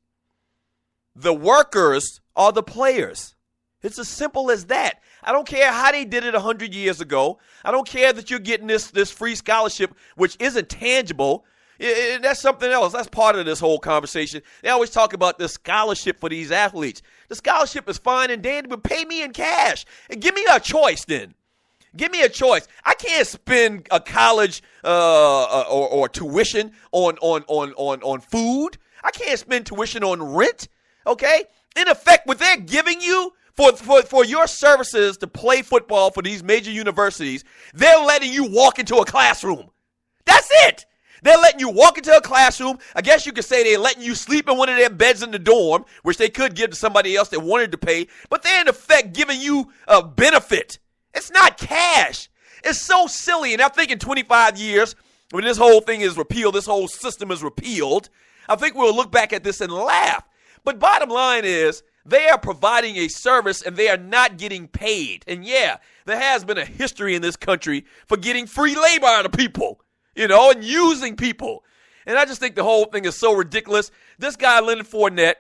The workers are the players. It's as simple as that. I don't care how they did it 100 years ago. I don't care that you're getting this free scholarship, which isn't tangible. And that's something else. That's part of this whole conversation. They always talk about the scholarship for these athletes. The scholarship is fine and dandy, but pay me in cash. And give me a choice then. Give me a choice. I can't spend a college or tuition on food. I can't spend tuition on rent, okay? In effect, what they're giving you for your services to play football for these major universities, they're letting you walk into a classroom. That's it. They're letting you walk into a classroom. I guess you could say they're letting you sleep in one of their beds in the dorm, which they could give to somebody else that wanted to pay, but they're in effect giving you a benefit. It's not cash. It's so silly. And I think in 25 years, when this whole thing is repealed, this whole system is repealed, I think we'll look back at this and laugh. But bottom line is, they are providing a service and they are not getting paid. And yeah, there has been a history in this country for getting free labor out of people, and using people. And I just think the whole thing is so ridiculous. This guy, Leonard Fournette,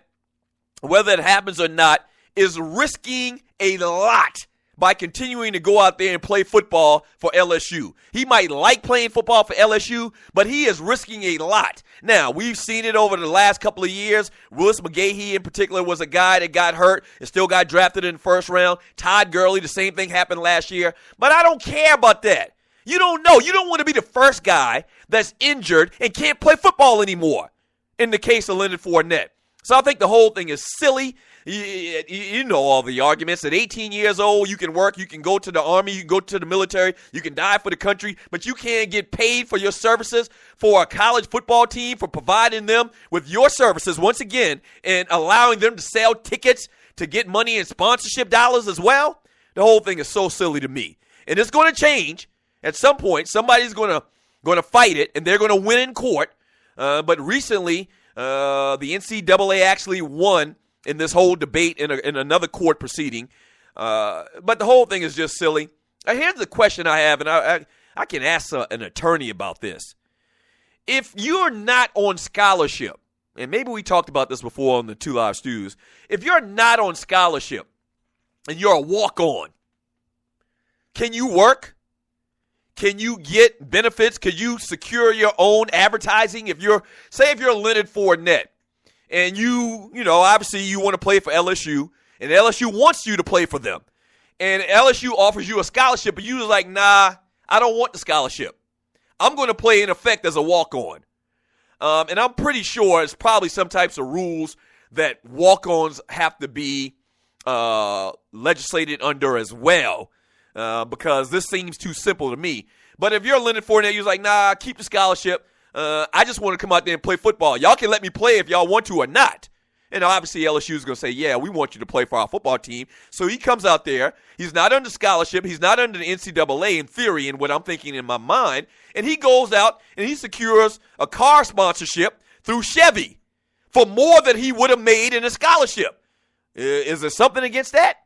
whether it happens or not, is risking a lot by continuing to go out there and play football for LSU. He might like playing football for LSU, but he is risking a lot. Now, we've seen it over the last couple of years. Willis McGahee in particular was a guy that got hurt and still got drafted in the first round. Todd Gurley, the same thing happened last year. But I don't care about that. You don't know. You don't want to be the first guy that's injured and can't play football anymore in the case of Leonard Fournette. So I think the whole thing is silly. You know all the arguments. At 18 years old, you can work, you can go to the Army, you can go to the military, you can die for the country, but you can't get paid for your services for a college football team, for providing them with your services once again and allowing them to sell tickets to get money and sponsorship dollars as well. The whole thing is so silly to me. And it's going to change. At some point, somebody's going to fight it, and they're going to win in court. But recently, the NCAA actually won in this whole debate in another court proceeding. But the whole thing is just silly. Here's the question I have, and I can ask an attorney about this. If you're not on scholarship, and maybe we talked about this before on the Two Live Stews, if you're not on scholarship and you're a walk-on, can you work? Can you get benefits? Could you secure your own advertising? If you're Leonard Fournette and you obviously you want to play for LSU and LSU wants you to play for them and LSU offers you a scholarship, but you're like, nah, I don't want the scholarship. I'm going to play in effect as a walk-on. And I'm pretty sure it's probably some types of rules that walk-ons have to be legislated under as well. Because this seems too simple to me. But if you're Leonard Fournette, you're like, nah, keep the scholarship. I just want to come out there and play football. Y'all can let me play if y'all want to or not. And obviously LSU is going to say, yeah, we want you to play for our football team. So he comes out there. He's not under scholarship. He's not under the NCAA in theory and what I'm thinking in my mind. And he goes out and he secures a car sponsorship through Chevy for more than he would have made in a scholarship. Is there something against that?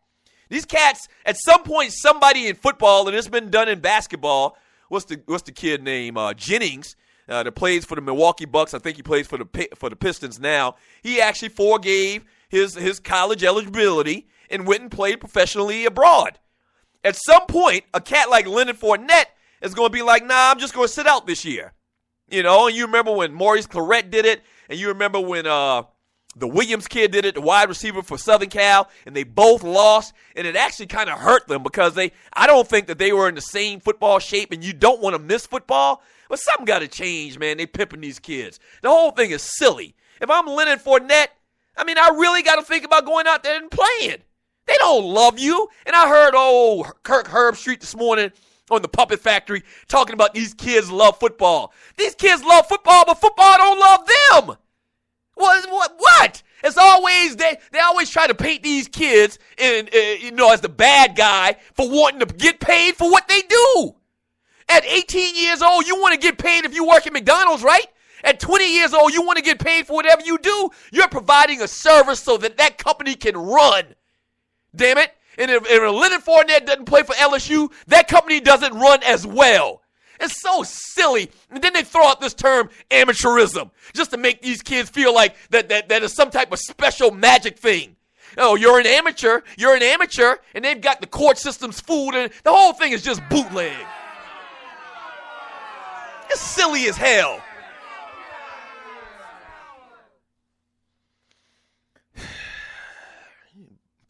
These cats, at some point, somebody in football, and it's been done in basketball, what's the kid name? Jennings, that plays for the Milwaukee Bucks. I think he plays for the Pistons now. He actually forgave his college eligibility and went and played professionally abroad. At some point, a cat like Leonard Fournette is going to be like, nah, I'm just going to sit out this year. And you remember when Maurice Clarett did it, and you remember when the Williams kid did it, the wide receiver for Southern Cal, and they both lost, and it actually kind of hurt them because I don't think that they were in the same football shape, and you don't want to miss football, but something got to change, man. They pimping these kids. The whole thing is silly. If I'm Leonard Fournette, I really got to think about going out there and playing. They don't love you. And I heard Kirk Herbstreit this morning on the Puppet Factory talking about these kids love football. These kids love football, but football don't love them. What? It's always they always try to paint these kids as the bad guy for wanting to get paid for what they do. At 18 years old, you want to get paid if you work at McDonald's, right? At 20 years old, you want to get paid for whatever you do. You're providing a service so that company can run. Damn it. And if Leonard Fournette doesn't play for LSU, that company doesn't run as well. It's so silly. And then they throw out this term amateurism just to make these kids feel like that is some type of special magic thing. Oh, you're an amateur, and they've got the court systems fooled, and the whole thing is just bootleg. It's silly as hell.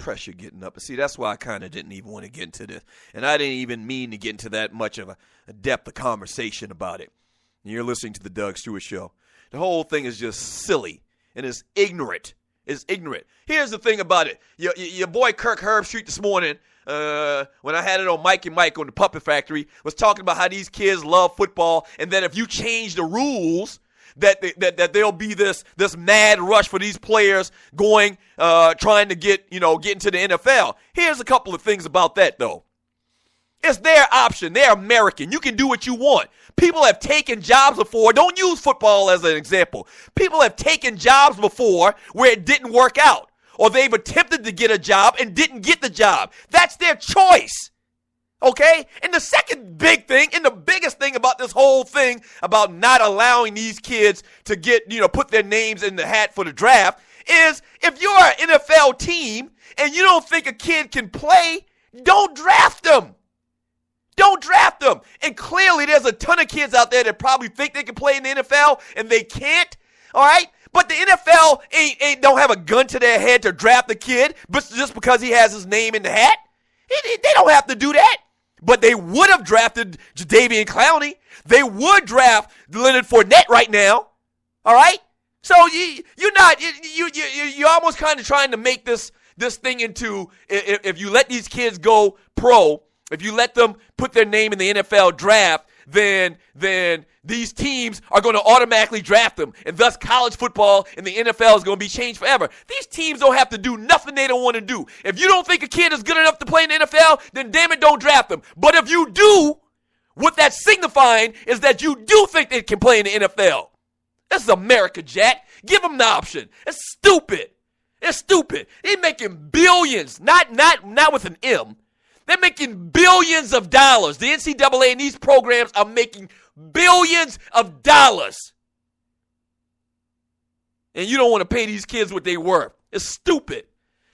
pressure getting up. See, that's why I kind of didn't even want to get into this. And I didn't even mean to get into that much of a depth of conversation about it. And you're listening to the Doug Stewart Show. The whole thing is just silly and it's ignorant. It's ignorant. Here's the thing about it. Your boy Kirk Herbstreit this morning, when I had it on Mike and Mike on the Puppet Factory, was talking about how these kids love football and that if you change the rules, that there'll be this mad rush for these players going, trying to get into the NFL. Here's a couple of things about that, though. It's their option. They're American. You can do what you want. People have taken jobs before. Don't use football as an example. People have taken jobs before where it didn't work out, or they've attempted to get a job and didn't get the job. That's their choice. Okay? And the second big thing, and the biggest thing about this whole thing about not allowing these kids to get, put their names in the hat for the draft is if you're an NFL team and you don't think a kid can play, don't draft them. Don't draft them. And clearly there's a ton of kids out there that probably think they can play in the NFL and they can't. All right? But the NFL don't have a gun to their head to draft the kid just because he has his name in the hat. They don't have to do that. But they would have drafted Jadeveon Clowney. They would draft Leonard Fournette right now. All right? So you're almost kind of trying to make this thing into, if you let these kids go pro, if you let them put their name in the NFL draft, then these teams are going to automatically draft them. And thus college football and the NFL is going to be changed forever. These teams don't have to do nothing they don't want to do. If you don't think a kid is good enough to play in the NFL, then damn it, don't draft them. But if you do, what that's signifying is that you do think they can play in the NFL. This is America, Jack. Give them the option. It's stupid. It's stupid. They're making billions, not with an M. They're making billions of dollars. The NCAA and these programs are making billions of dollars. And you don't want to pay these kids what they worth. It's stupid.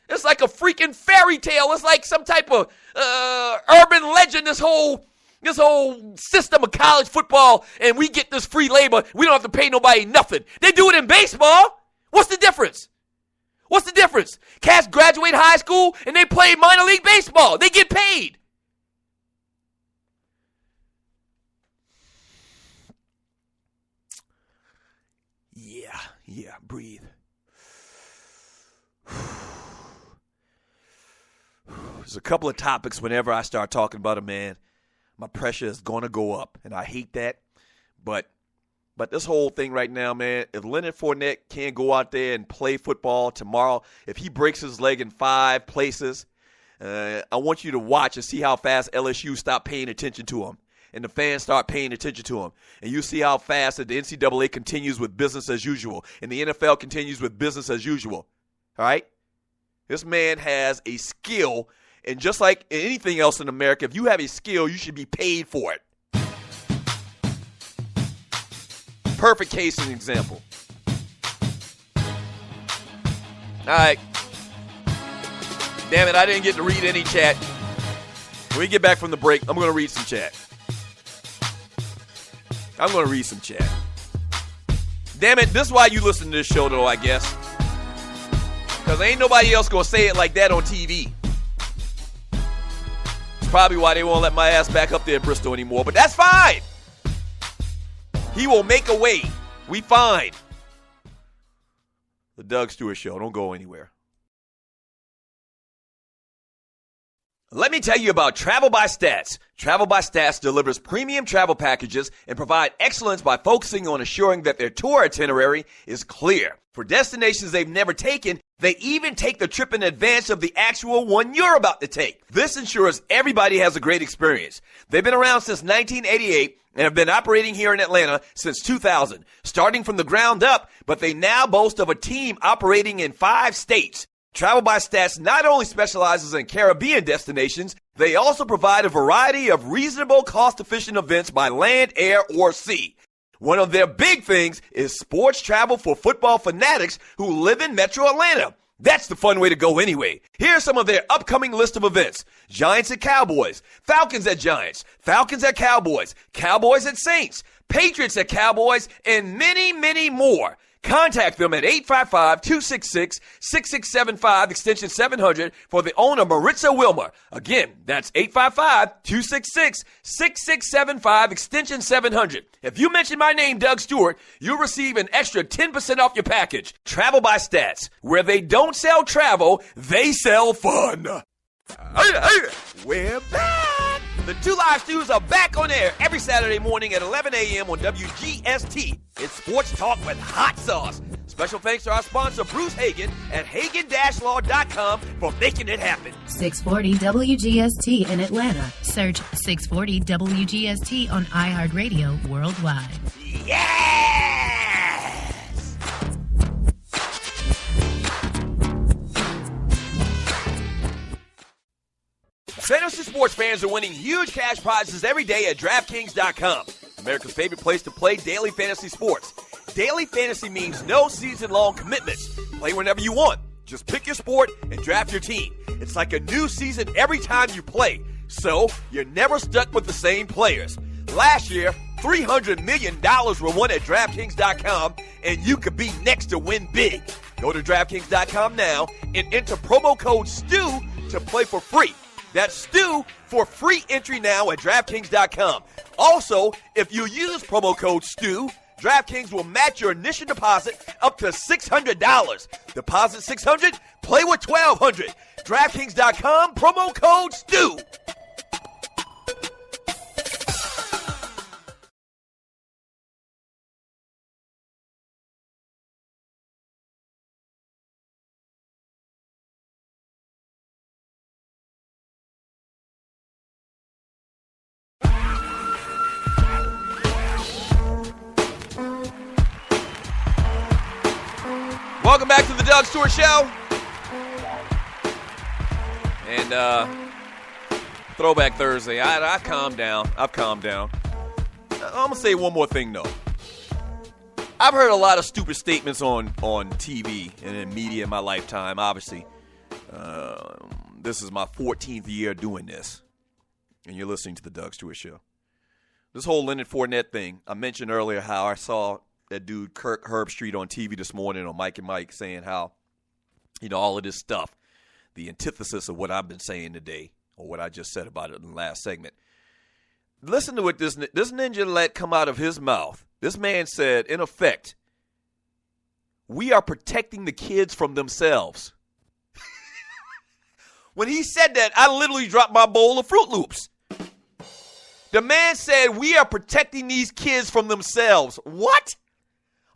It's like a freaking fairy tale. It's like some type of urban legend, this whole system of college football, and we get this free labor. We don't have to pay nobody nothing. They do it in baseball. What's the difference? What's the difference? Cats graduate high school and they play minor league baseball. They get paid. Yeah, breathe. There's a couple of topics whenever I start talking about a man, my pressure is going to go up, and I hate that. But this whole thing right now, man, if Leonard Fournette can't go out there and play football tomorrow, if he breaks his leg in 5 places, I want you to watch and see how fast LSU stop paying attention to him and the fans start paying attention to him. And you see how fast that the NCAA continues with business as usual and the NFL continues with business as usual. All right? This man has a skill, and just like anything else in America, if you have a skill, you should be paid for it. Perfect case and example. All right. Damn it, I didn't get to read any chat. When we get back from the break, I'm going to read some chat. Damn it, this is why you listen to this show, though, I guess. Because ain't nobody else going to say it like that on TV. It's probably why they won't let my ass back up there in Bristol anymore, but that's fine. He will make a way. We fine. The Doug Stewart Show. Don't go anywhere. Let me tell you about Travel by Stats. Travel by Stats delivers premium travel packages and provide excellence by focusing on assuring that their tour itinerary is clear. For destinations they've never taken, they even take the trip in advance of the actual one you're about to take. This ensures everybody has a great experience. They've been around since 1988 and have been operating here in Atlanta since 2000, starting from the ground up, but they now boast of a team operating in 5 states. Travel by Stats not only specializes in Caribbean destinations, they also provide a variety of reasonable, cost-efficient events by land, air, or sea. One of their big things is sports travel for football fanatics who live in Metro Atlanta. That's the fun way to go anyway. Here's some of their upcoming list of events. Giants at Cowboys, Falcons at Giants, Falcons at Cowboys, Cowboys at Saints, Patriots at Cowboys, and many, many more. Contact them at 855-266-6675, extension 700, for the owner, Maritza Wilmer. Again, that's 855-266-6675, extension 700. If you mention my name, Doug Stewart, you'll receive an extra 10% off your package. Travel by Stats. Where they don't sell travel, they sell fun. We're back. The Two Live Stews are back on air every Saturday morning at 11 a.m. on WGST. It's sports talk with hot sauce. Special thanks to our sponsor, Bruce Hagen, at Hagen-Law.com for making it happen. 640 WGST in Atlanta. Search 640 WGST on iHeartRadio worldwide. Yes! Fantasy sports fans are winning huge cash prizes every day at DraftKings.com. America's favorite place to play daily fantasy sports. Daily fantasy means no season-long commitments. Play whenever you want. Just pick your sport and draft your team. It's like a new season every time you play. So, you're never stuck with the same players. Last year, $300 million were won at DraftKings.com, and you could be next to win big. Go to DraftKings.com now and enter promo code STU to play for free. That's Stu for free entry now at DraftKings.com. Also, if you use promo code STU, DraftKings will match your initial deposit up to $600. Deposit $600, play with $1,200. DraftKings.com, promo code STU. Welcome back to the Doug Stewart Show. And Throwback Thursday. I calmed down. I've calmed down. I'm going to say one more thing, though. I've heard a lot of stupid statements on TV and in media in my lifetime, obviously. This is my 14th year doing this. And you're listening to the Doug Stewart Show. This whole Leonard Fournette thing, I mentioned earlier how I saw that dude Kirk Herbstreit on TV this morning on Mike and Mike saying how, all of this stuff, the antithesis of what I've been saying today, or what I just said about it in the last segment. Listen to what this ninja let come out of his mouth. This man said, in effect, we are protecting the kids from themselves. When he said that, I literally dropped my bowl of Fruit Loops. The man said, we are protecting these kids from themselves. What?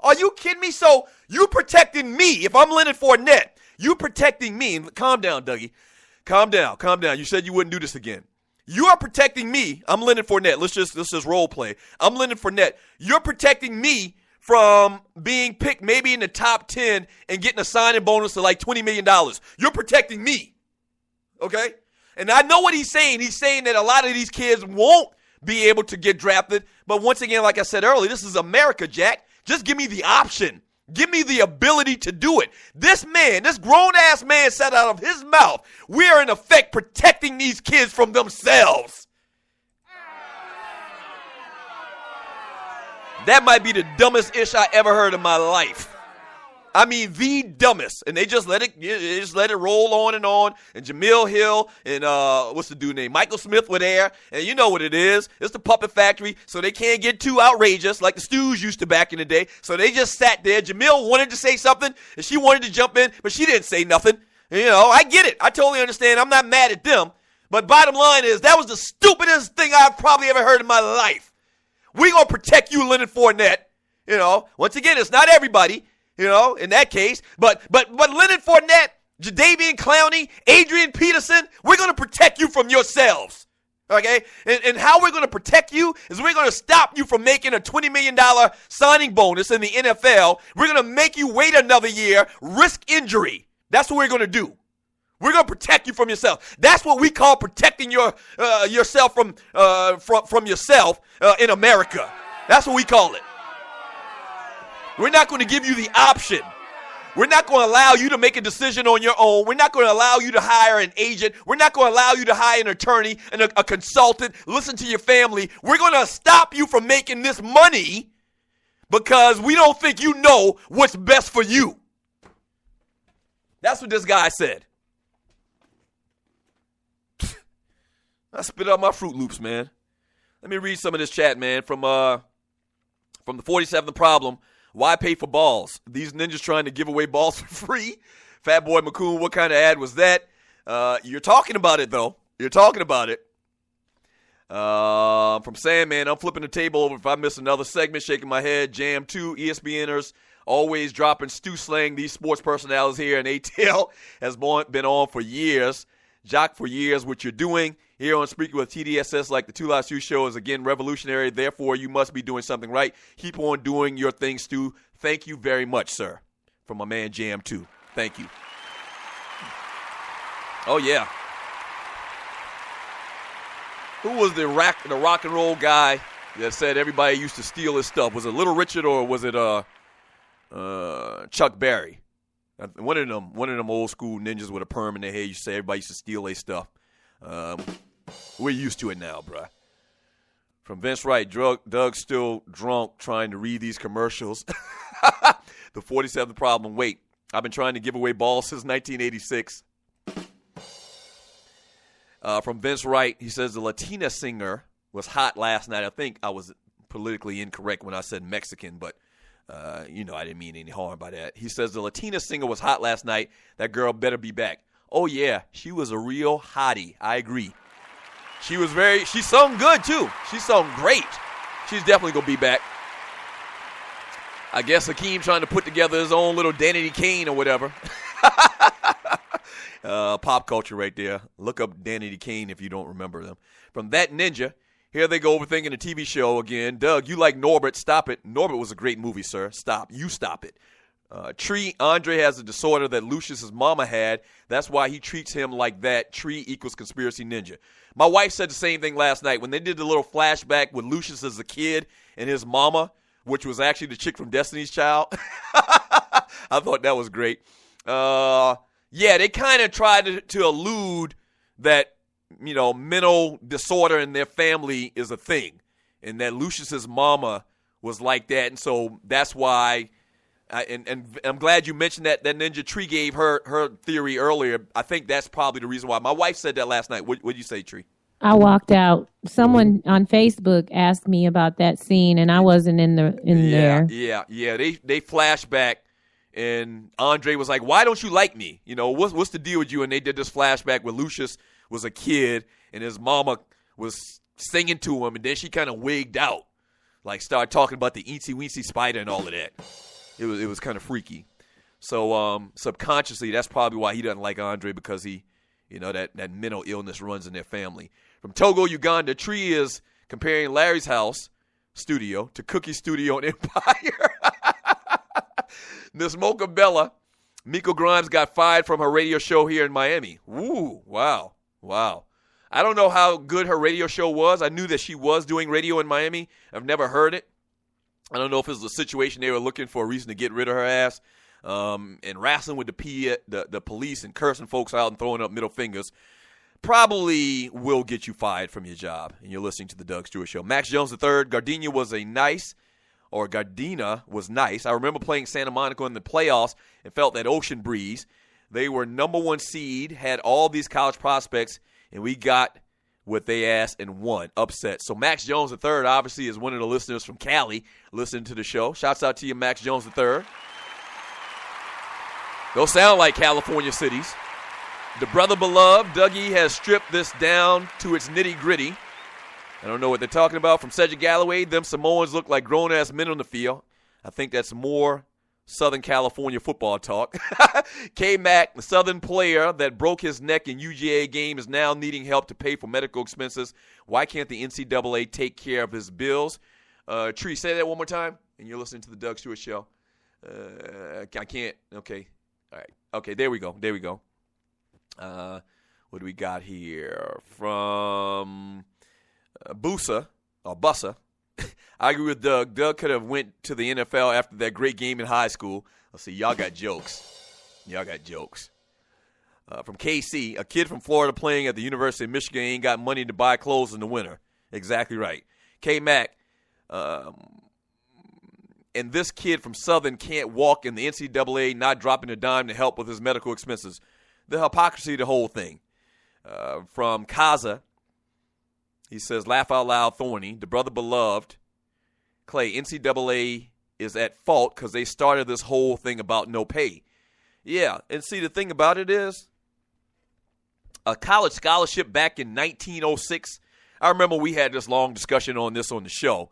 Are you kidding me? So you protecting me. If I'm Leonard Fournette, you protecting me. Calm down, Dougie. Calm down. You said you wouldn't do this again. You are protecting me. I'm Leonard Fournette. Let's just role play. I'm Leonard Fournette. You're protecting me from being picked maybe in the top 10 and getting a signing bonus of like $20 million. You're protecting me. Okay? And I know what he's saying. He's saying that a lot of these kids won't be able to get drafted. But once again, like I said earlier, this is America, Jack. Just give me the option. Give me the ability to do it. This man, this grown-ass man said out of his mouth, we are in effect protecting these kids from themselves. That might be the dumbest ish I ever heard in my life. I mean, the dumbest. And they just let it roll on. And Jamil Hill and what's the dude name? Michael Smith were there. And you know what it is. It's the puppet factory. So they can't get too outrageous like the Stews used to back in the day. So they just sat there. Jamil wanted to say something and she wanted to jump in, but she didn't say nothing. I get it. I totally understand. I'm not mad at them. But bottom line is that was the stupidest thing I've probably ever heard in my life. We're going to protect you, Leonard Fournette. Once again, it's not everybody. In that case. But Leonard Fournette, Jadeveon Clowney, Adrian Peterson, we're going to protect you from yourselves. Okay? And how we're going to protect you is we're going to stop you from making a $20 million signing bonus in the NFL. We're going to make you wait another year, risk injury. That's what we're going to do. We're going to protect you from yourself. That's what we call protecting yourself from yourself in America. That's what we call it. We're not going to give you the option. We're not going to allow you to make a decision on your own. We're not going to allow you to hire an agent. We're not going to allow you to hire an attorney and a consultant. Listen to your family. We're going to stop you from making this money because we don't think you know what's best for you. That's what this guy said. I spit out my Fruit Loops, man. Let me read some of this chat, man, from the 47th Problem. Why pay for balls? These ninjas trying to give away balls for free? Fat Boy McCoon, what kind of ad was that? You're talking about it, though. You're talking about it. From Sandman, I'm flipping the table over if I miss another segment, shaking my head. Jam 2, ESPNers, always dropping stew slang. These sports personalities here, and ATL has been on for years. Jock for years, what you're doing here on Speaking with TDSS, like the Two Live Stew Show, is again revolutionary. Therefore, you must be doing something right. Keep on doing your thing, Stu. Thank you very much, sir. From my man Jam 2. Thank you. Oh, yeah. Who was the rock and roll guy that said everybody used to steal his stuff? Was it Little Richard or was it Chuck Berry? One of them old school ninjas with a perm in their hair. You say everybody used to steal their stuff. We're used to it now, bruh. From Vince Wright, Doug's still drunk trying to read these commercials. The 47th Problem. Wait, I've been trying to give away balls since 1986. From Vince Wright, he says the Latina singer was hot last night. I think I was politically incorrect when I said Mexican, but I didn't mean any harm by that. He says the Latina singer was hot last night. That girl better be back. Oh, yeah, she was a real hottie. I agree. She sung good, too. She sung great. She's definitely going to be back. I guess Hakeem trying to put together his own little Danity Kane or whatever. Pop culture right there. Look up Danity Kane if you don't remember them. From That Ninja, here they go overthinking the TV show again. Doug, you like Norbert. Stop it. Norbert was a great movie, sir. Stop. You stop it. Tree, Andre has a disorder that Lucius's mama had. That's why he treats him like that. Tree equals conspiracy ninja. My wife said the same thing last night when they did the little flashback with Lucius as a kid and his mama, which was actually the chick from Destiny's Child. I thought that was great. Yeah, they kind of tried to allude that, mental disorder in their family is a thing, and that Lucius's mama was like that, and so that's why. And I'm glad you mentioned that Ninja Tree gave her theory earlier. I think that's probably the reason why. My wife said that last night. What did you say, Tree? I walked out. Someone on Facebook asked me about that scene, and I wasn't in there. Yeah. They flashed back, and Andre was like, "Why don't you like me? What's the deal with you?" And they did this flashback where Lucius was a kid, and his mama was singing to him, and then she kind of wigged out, like started talking about the eensy weensy spider and all of that. It was kind of freaky. So subconsciously, that's probably why he doesn't like Andre, because he, that mental illness runs in their family. From Togo, Uganda, Tree is comparing Larry's house studio to Cookie Studio and Empire. Miss Mocha Bella, Miko Grimes got fired from her radio show here in Miami. Ooh, wow. I don't know how good her radio show was. I knew that she was doing radio in Miami. I've never heard it. I don't know if it was a situation they were looking for a reason to get rid of her ass, and wrestling with the police and cursing folks out and throwing up middle fingers probably will get you fired from your job. And you're listening to the Doug Stewart Show. Max Jones III, Gardena was nice. I remember playing Santa Monica in the playoffs and felt that ocean breeze. They were number 1 seed, had all these college prospects, and we got what they asked and won. Upset. So Max Jones III obviously is one of the listeners from Cali listening to the show. Shouts out to you, Max Jones III. Those sound like California cities. The brother beloved, Dougie, has stripped this down to its nitty-gritty. I don't know what they're talking about. From Cedric Galloway, them Samoans look like grown-ass men on the field. I think that's more Southern California football talk. K-Mac, the Southern player that broke his neck in UGA game, is now needing help to pay for medical expenses. Why can't the NCAA take care of his bills? Tree, say that one more time. And you're listening to the Doug Stewart Show. I can't. Okay. All right. Okay, there we go. What do we got here? From Bussa. I agree with Doug. Doug could have went to the NFL after that great game in high school. Let's see. Y'all got jokes. From KC, a kid from Florida playing at the University of Michigan ain't got money to buy clothes in the winter. Exactly right. K-Mac, and this kid from Southern can't walk, and the NCAA not dropping a dime to help with his medical expenses. The hypocrisy of the whole thing. From Kaza, he says, laugh out loud, Thorny, the brother beloved. Clay, NCAA is at fault because they started this whole thing about no pay. Yeah, and see, the thing about it is, a college scholarship back in 1906, I remember we had this long discussion on this on the show,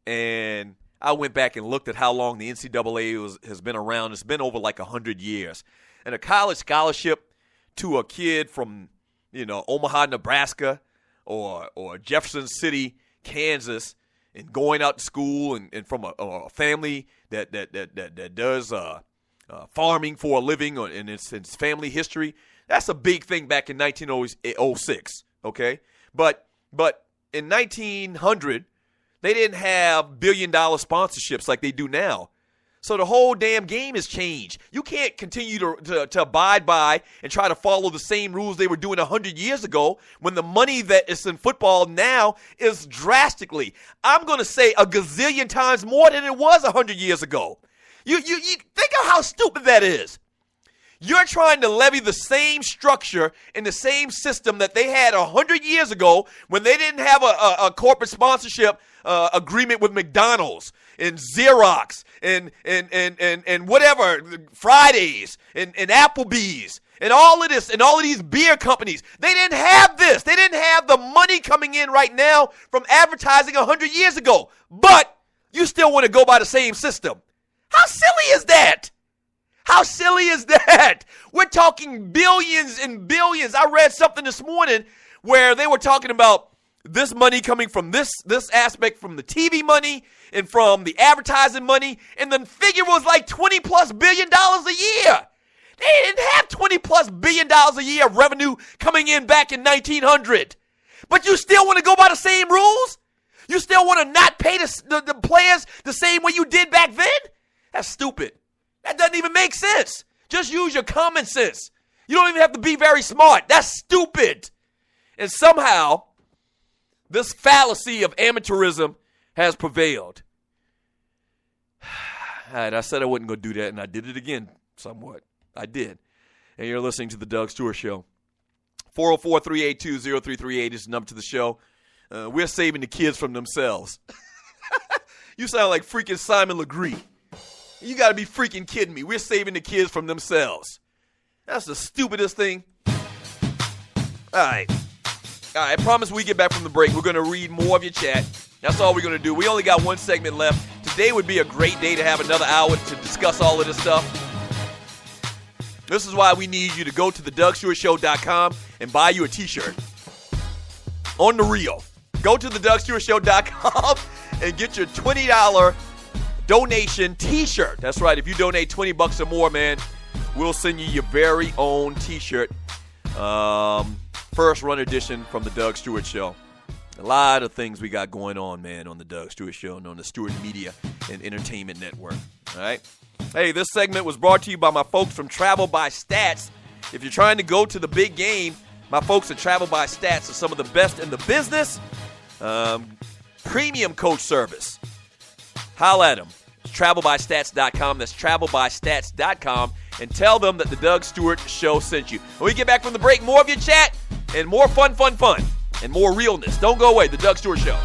and I went back and looked at how long the NCAA has been around. It's been over like 100 years. And a college scholarship to a kid from, Omaha, Nebraska, or Jefferson City, Kansas, and going out to school and from a family that does farming for a living and its family history, that's a big thing back in 1906, okay? But in 1900, they didn't have billion-dollar sponsorships like they do now. So the whole damn game has changed. You can't continue to abide by and try to follow the same rules they were doing 100 years ago when the money that is in football now is drastically, I'm going to say, a gazillion times more than it was 100 years ago. You think of how stupid that is. You're trying to levy the same structure and the same system that they had 100 years ago when they didn't have a corporate sponsorship agreement with McDonald's and Xerox and whatever, Fridays and Applebee's and all of this and all of these beer companies. They didn't have this. They didn't have the money coming in right now from advertising 100 years ago. But you still want to go by the same system. How silly is that? How silly is that? We're talking billions and billions. I read something this morning where they were talking about this money coming from this aspect, from the TV money and from the advertising money, and the figure was like $20+ billion a year. They didn't have $20+ billion a year of revenue coming in back in 1900. But you still want to go by the same rules? You still want to not pay the players the same way you did back then? That's stupid. That doesn't even make sense. Just use your common sense. You don't even have to be very smart. That's stupid. And somehow, this fallacy of amateurism has prevailed. All right, I said I wasn't going to do that, and I did it again somewhat. I did. And you're listening to The Doug Stewart Show. 404-382-0338 is the number to the show. We're saving the kids from themselves. You sound like freaking Simon Legree. You got to be freaking kidding me. We're saving the kids from themselves. That's the stupidest thing. All right. I promise we get back from the break, we're going to read more of your chat. That's all we're going to do. We only got one segment left. Today would be a great day to have another hour to discuss all of this stuff. This is why we need you to go to thedougstewartshow.com and buy you a t-shirt. On the real. Go to thedougstewartshow.com and get your $20 donation t-shirt. That's right. If you donate $20 or more, man, we'll send you your very own t-shirt. First run edition from the Doug Stewart Show. A lot of things we got going on, man, on the Doug Stewart Show and on the Stewart Media and Entertainment Network. All right. Hey, this segment was brought to you by my folks from Travel by Stats. If you're trying to go to the big game, my folks at Travel by Stats are some of the best in the business. Premium coach service. Holla at them. TravelByStats.com. That's TravelByStats.com. And tell them that the Doug Stewart Show sent you. When we get back from the break, more of your chat and more fun, and more realness. Don't go away. The Doug Stewart Show.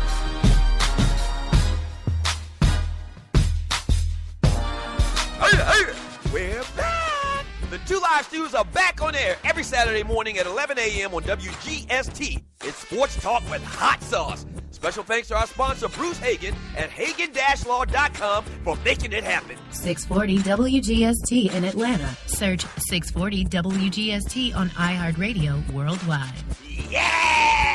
We're back. The Two Live Stews are back on air every Saturday morning at 11 a.m. on WGST. It's Sports Talk with Hot Sauce. Special thanks to our sponsor, Bruce Hagen, at Hagen-Law.com for making it happen. 640 WGST in Atlanta. Search 640 WGST on iHeartRadio worldwide. Yes!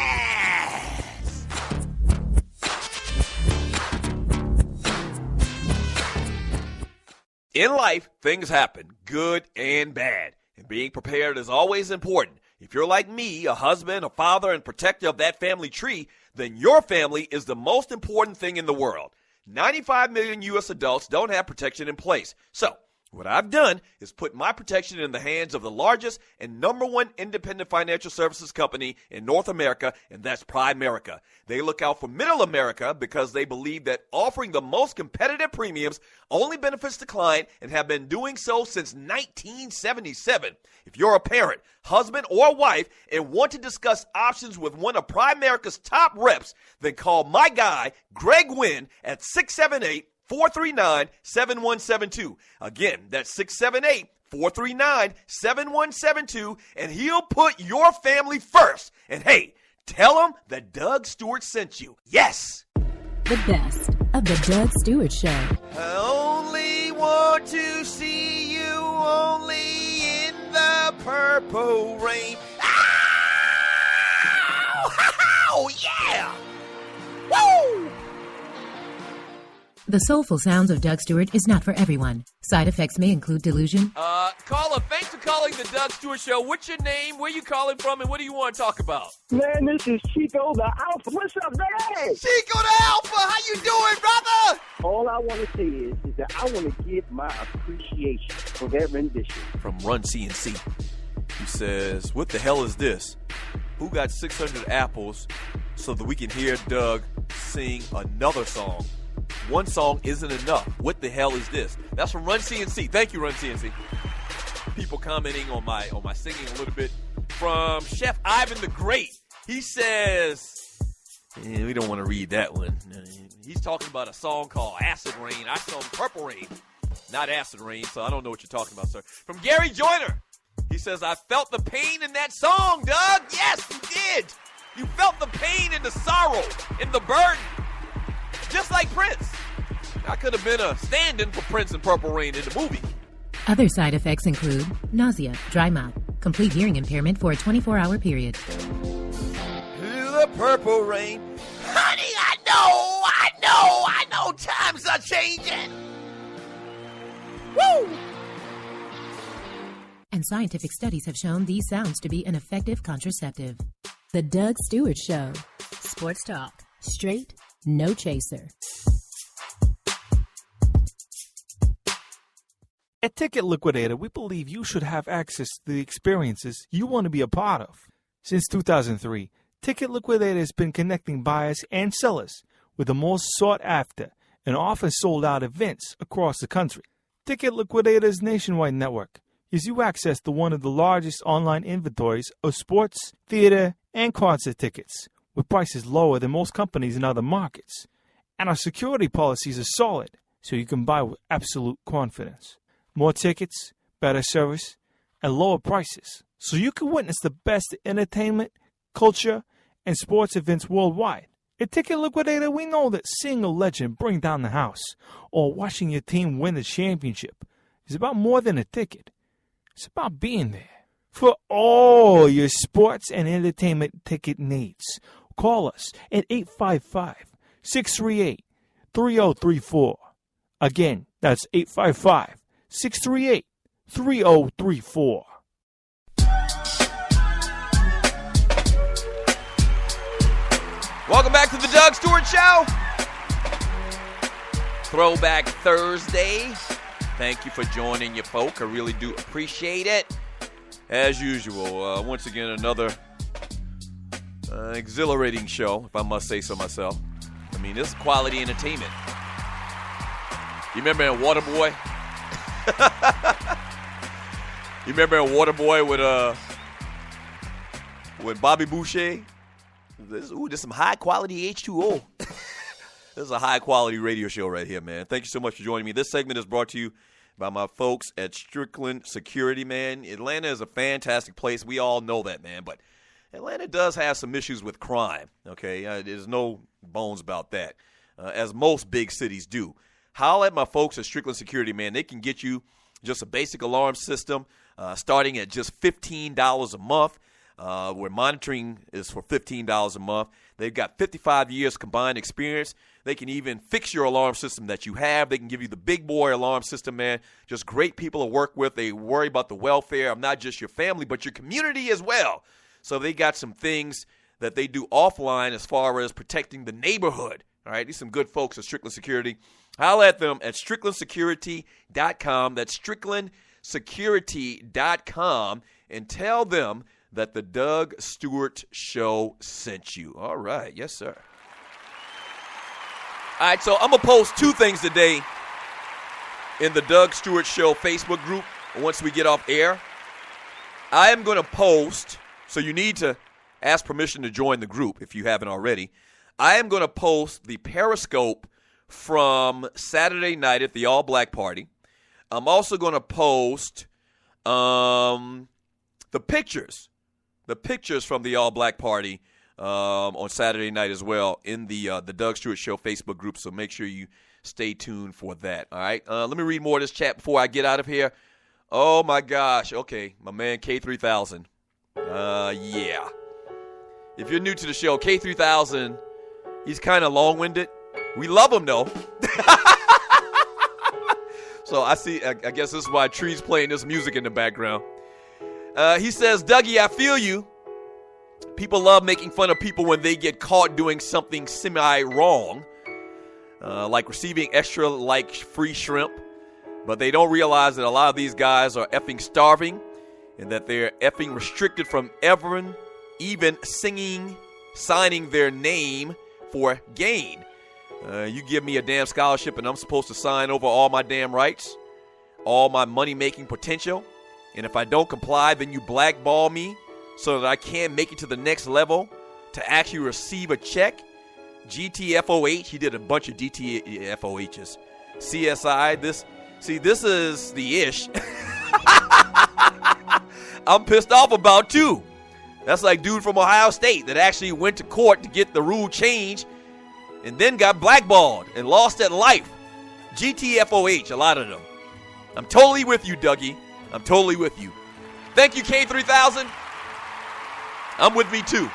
In life, things happen, good and bad. And being prepared is always important. If you're like me, a husband, a father, and protector of that family tree, then your family is the most important thing in the world. 95 million U.S. adults don't have protection in place. So, What I've done is put my protection in the hands of the largest and number one independent financial services company in North America, and that's Primerica. They look out for middle America because they believe that offering the most competitive premiums only benefits the client and have been doing so since 1977. If you're a parent, husband, or wife and want to discuss options with one of Primerica's top reps, then call my guy, Greg Wynn, at 678-439-7172. Again, that's 678-439-7172, and he'll put your family first. And hey, tell him that Doug Stewart sent you. Yes! The best of the Doug Stewart Show. I only want to see you only in the purple rain. Ow! Yeah! Woo! The soulful sounds of Doug Stewart is not for everyone. Side effects may include delusion. Caller, thanks for calling the Doug Stewart Show. What's your name? Where you calling from? And what do you want to talk about? Man, this is Chico the Alpha. What's up, man? Chico the Alpha, how you doing, brother? All I want to say is that I want to give my appreciation for that rendition. From Run CNC. He says, what the hell is this? Who got 600 apples so that we can hear Doug sing another song? One song isn't enough. What the hell is this? That's from Run CNC. Thank you, Run CNC. People commenting on my singing a little bit. From Chef Ivan the Great. He says, we don't want to read that one. He's talking about a song called Acid Rain. I sung Purple Rain, not Acid Rain, so I don't know what you're talking about, sir. From Gary Joyner. He says, I felt the pain in that song, Doug. Yes, you did. You felt the pain and the sorrow and the burden. Just like Prince. I could have been a stand-in for Prince and Purple Rain in the movie. Other side effects include nausea, dry mouth, complete hearing impairment for a 24-hour period. The Purple Rain. Honey, I know times are changing. Woo! And scientific studies have shown these sounds to be an effective contraceptive. The Doug Stewart Show. Sports talk. Straight, no chaser. At Ticket Liquidator, we believe you should have access to the experiences you want to be a part of. Since 2003, Ticket Liquidator has been connecting buyers and sellers with the most sought-after and often sold-out events across the country. Ticket Liquidator's nationwide network gives you access to one of the largest online inventories of sports, theater, and concert tickets, with prices lower than most companies in other markets. And our security policies are solid, so you can buy with absolute confidence. More tickets, better service, and lower prices, so you can witness the best entertainment, culture, and sports events worldwide. At Ticket Liquidator, we know that seeing a legend bring down the house or watching your team win the championship is about more than a ticket. It's about being there. For all your sports and entertainment ticket needs, call us at 855-638-3034. Again, that's 855-638-3034. Welcome back to the Doug Stewart Show. Throwback Thursday. Thank you for joining your folk. I really do appreciate it. As usual, once again, another exhilarating show, if I must say so myself. I mean, this is quality entertainment. You remember in Waterboy? You remember in Waterboy with Bobby Boucher? This is some high-quality H2O. This is a high-quality radio show right here, man. Thank you so much for joining me. This segment is brought to you by my folks at Strickland Security, man. Atlanta is a fantastic place. We all know that, man. But Atlanta does have some issues with crime, okay? There's no bones about that, as most big cities do. Holler at my folks at Strickland Security, man. They can get you just a basic alarm system starting at just $15 a month. Where monitoring is for $15 a month. They've got 55 years combined experience. They can even fix your alarm system that you have. They can give you the big boy alarm system, man. Just great people to work with. They worry about the welfare of not just your family, but your community as well. So they got some things that they do offline as far as protecting the neighborhood. All right, these some good folks at Strickland Security. Holler at them at stricklandsecurity.com. That's stricklandsecurity.com, and tell them that the Doug Stewart Show sent you. All right, yes, sir. All right, so I'm going to post two things today in the Doug Stewart Show Facebook group once we get off air. I am going to post, so you need to ask permission to join the group if you haven't already. I am going to post the Periscope from Saturday night at the All Black Party. I'm also going to post the pictures from the All Black Party on Saturday night as well in the Doug Stewart Show Facebook group, so make sure you stay tuned for that. All right, let me read more of this chat before I get out of here. Oh, my gosh. Okay, my man K3000. Yeah. If you're new to the show, K3000, he's kind of long-winded. We love him, though. So I guess this is why Tree's playing this music in the background. He says, Dougie, I feel you. People love making fun of people when they get caught doing something semi-wrong, like receiving extra, like, free shrimp. But they don't realize that a lot of these guys are effing starving and that they're effing restricted from even signing their name for gain. You give me a damn scholarship and I'm supposed to sign over all my damn rights, all my money-making potential. And if I don't comply, then you blackball me so that I can't make it to the next level to actually receive a check. GTFOH, he did a bunch of GTFOHs. CSI, this is the ish I'm pissed off about, too. That's like dude from Ohio State that actually went to court to get the rule changed and then got blackballed and lost at life. GTFOH, a lot of them. I'm totally with you, Dougie. I'm totally with you. Thank you, K3000. I'm with me, too.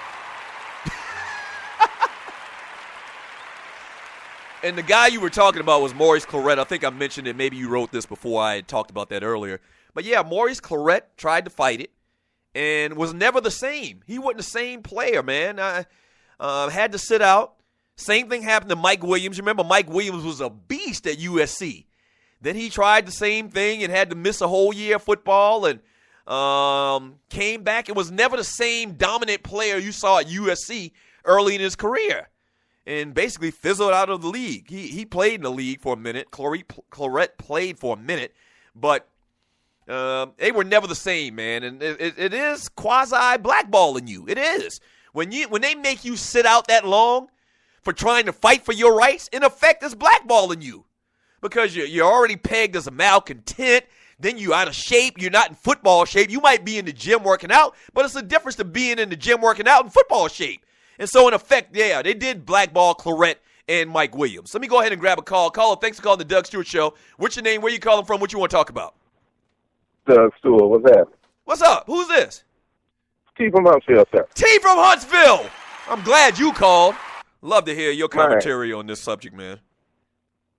And the guy you were talking about was Maurice Clarett. I think I mentioned it. Maybe you wrote this before I had talked about that earlier. But, yeah, Maurice Clarett tried to fight it and was never the same. He wasn't the same player, man. Had to sit out. Same thing happened to Mike Williams. Remember, Mike Williams was a beast at USC. Then he tried the same thing and had to miss a whole year of football and came back and was never the same dominant player you saw at USC early in his career. And basically fizzled out of the league. He played in the league for a minute. Clarett played for a minute. But they were never the same, man. And it is quasi-blackballing you. It is. When they make you sit out that long for trying to fight for your rights, in effect, it's blackballing you. Because you're already pegged as a malcontent. Then you out of shape. You're not in football shape. You might be in the gym working out. But it's the difference to being in the gym working out and football shape. And so, in effect, yeah, they did blackball Clarett and Mike Williams. Let me go ahead and grab a call. Caller, thanks for calling the Doug Stewart Show. What's your name? Where you calling from? What you want to talk about? Doug Stewart, what's that? What's up? Who's this? T from Huntsville, sir. T from Huntsville. I'm glad you called. Love to hear your commentary on this subject, man.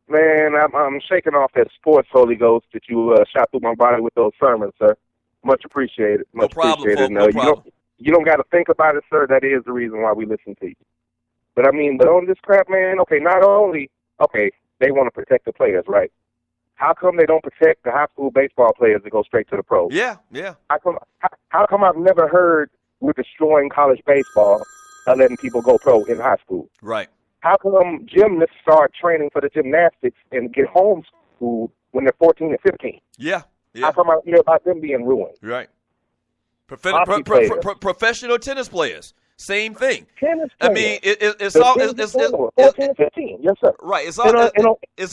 Man, I'm shaking off that sports Holy Ghost that you shot through my body with those sermons, sir. Much appreciated. Much no problem, appreciated. Folks, no problem. You don't got to think about it, sir. That is the reason why we listen to you. But on this crap, man, okay, not only, they want to protect the players, right? How come they don't protect the high school baseball players that go straight to the pros? Yeah. How come I've never heard we're destroying college baseball by letting people go pro in high school? Right. How come gymnasts start training for the gymnastics and get homeschooled when they're 14 and 15? Yeah. How come I hear about them being ruined? Right. Professional tennis players, same thing. Tennis players. I mean, it's all 14 and 15. Yes, sir. Right. It's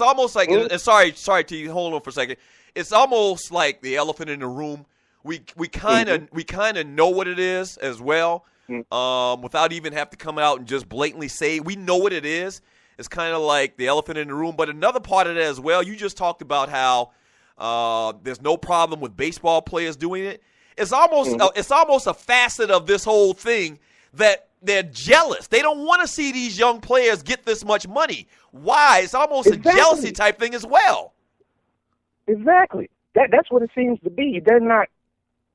almost like. Sorry. To you. Hold on for a second. It's almost like the elephant in the room. We kind of know what it is as well, without even have to come out and just blatantly say we know what it is. It's kind of like the elephant in the room. But another part of it as well. You just talked about how there's no problem with baseball players doing it. It's almost a facet of this whole thing that they're jealous. They don't want to see these young players get this much money. Why? It's almost a jealousy type thing as well. Exactly. That's what it seems to be. They're not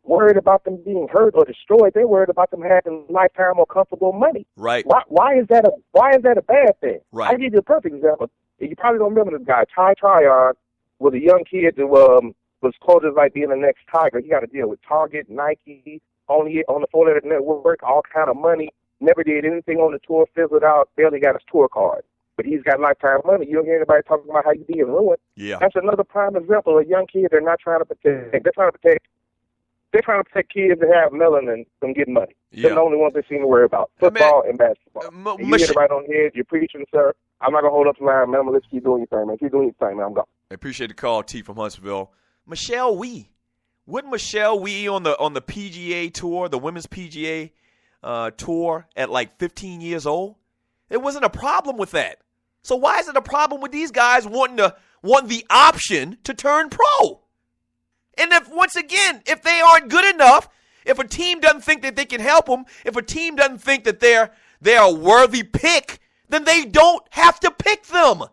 worried about them being hurt or destroyed. They're worried about them having lifetime or comfortable money. Right. Why is that a bad thing? Right. I'll give you a perfect example. You probably don't remember this guy, Ty Tryon, was a young kid that was quoted as like being the next Tiger. He got to deal with Target, Nike, on the 4-letter network, all kind of money. Never did anything on the tour, fizzled out, barely got his tour card. But he's got lifetime money. You don't hear anybody talking about how you being ruined. Yeah. That's another prime example of a young kid they're not trying to protect. They're trying to protect kids that have melanin from getting money. Yeah. They're the only ones they seem to worry about. Football and basketball. You hit it right on the head. You're preaching, sir. I'm not going to hold up the line, man. I'm going to let you keep doing your thing, man. Keep doing your thing, man. I'm gone. I appreciate the call, T from Huntsville. Michelle Wee. Wouldn't Michelle Wee on the PGA tour, the women's PGA tour at like 15 years old? It wasn't a problem with that. So why is it a problem with these guys wanting the option to turn pro? And if they aren't good enough, if a team doesn't think that they can help them, if a team doesn't think that they're a worthy pick, then they don't have to pick them.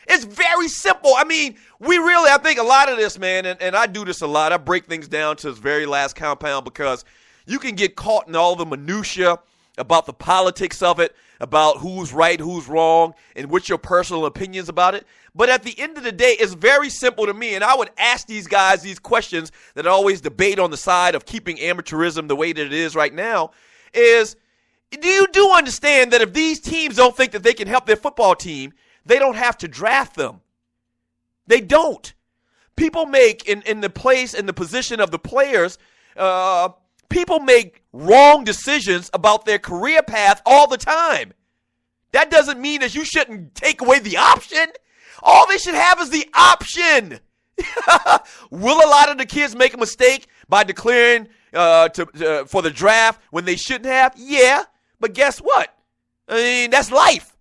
It's very simple. I mean, I think a lot of this, man, and I do this a lot. I break things down to its very last compound because you can get caught in all the minutia about the politics of it, about who's right, who's wrong, and what's your personal opinions about it. But at the end of the day, it's very simple to me, and I would ask these guys these questions that I always debate on the side of keeping amateurism the way that it is right now, is do you understand that if these teams don't think that they can help their football team, they don't have to draft them? They don't. People make, in the position of the players, people make wrong decisions about their career path all the time. That doesn't mean that you shouldn't take away the option. All they should have is the option. Will a lot of the kids make a mistake by declaring for the draft when they shouldn't have? Yeah, but guess what? I mean, that's life.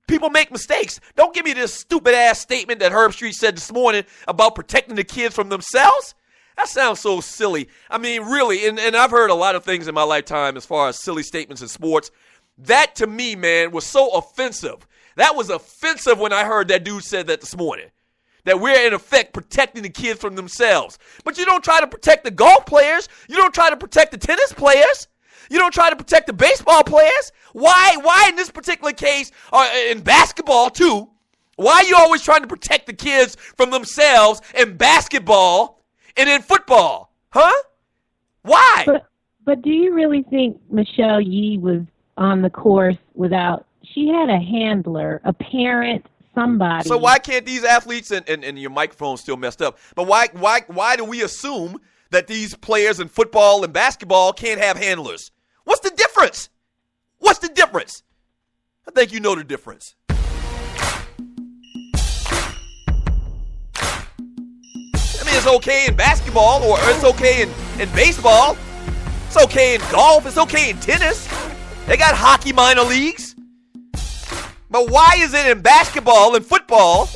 People make mistakes. Don't give me this stupid-ass statement that Herb Street said this morning about protecting the kids from themselves. That sounds so silly. I mean, really, and I've heard a lot of things in my lifetime as far as silly statements in sports. That, to me, man, was so offensive. That was offensive when I heard that dude said that this morning, that we're, in effect, protecting the kids from themselves. But you don't try to protect the golf players. You don't try to protect the tennis players. You don't try to protect the baseball players. Why in this particular case, or in basketball too, why are you always trying to protect the kids from themselves in basketball and in football? Huh? Why? But do you really think Michelle Yee was on the course without, she had a handler, a parent, somebody. So why can't these athletes, and your microphone's still messed up, but why do we assume that these players in football and basketball can't have handlers? What's the difference? What's the difference? I think you know the difference. I mean, it's okay in basketball, or it's okay in baseball. It's okay in golf. It's okay in tennis. They got hockey minor leagues. But why is it in basketball and football,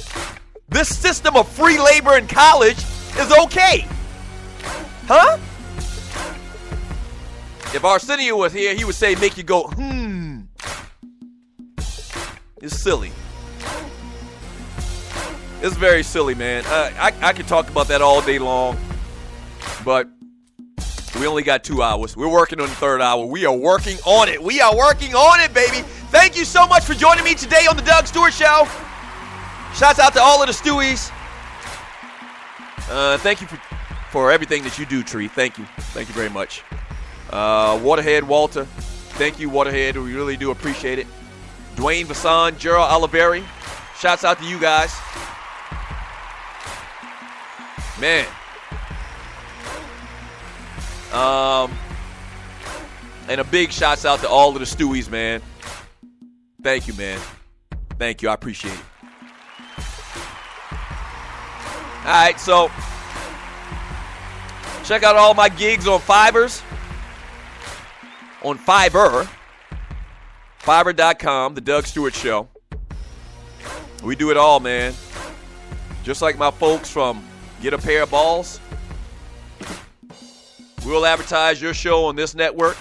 this system of free labor in college is okay? Huh? If Arsenio was here, he would say, make you go, It's silly. It's very silly, man. I could talk about that all day long, but we only got 2 hours. We're working on the third hour. We are working on it. We are working on it, baby. Thank you so much for joining me today on the Doug Stewart Show. Shouts out to all of the Stewies. Thank you for everything that you do, Tree. Thank you. Thank you very much. Waterhead Walter. Thank you, Waterhead. We really do appreciate it. Dwayne Vasson, Gerald Oliveri. Shouts out to you guys. Man. And a big shouts out to all of the Stewies, man. Thank you, man. Thank you. I appreciate it. All right, so check out all my gigs on Fivers. On Fiverr. Fiverr.com, The Doug Stewart Show. We do it all, man. Just like my folks from Get a Pair of Balls. We'll advertise your show on this network.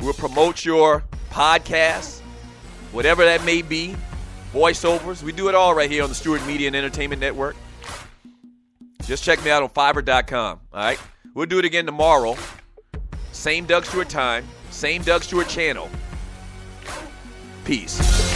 We'll promote your podcast, whatever that may be. Voiceovers. We do it all right here on the Stewart Media and Entertainment Network. Just check me out on Fiverr.com, all right? We'll do it again tomorrow. Same Doug Stewart time, same Doug Stewart channel. Peace.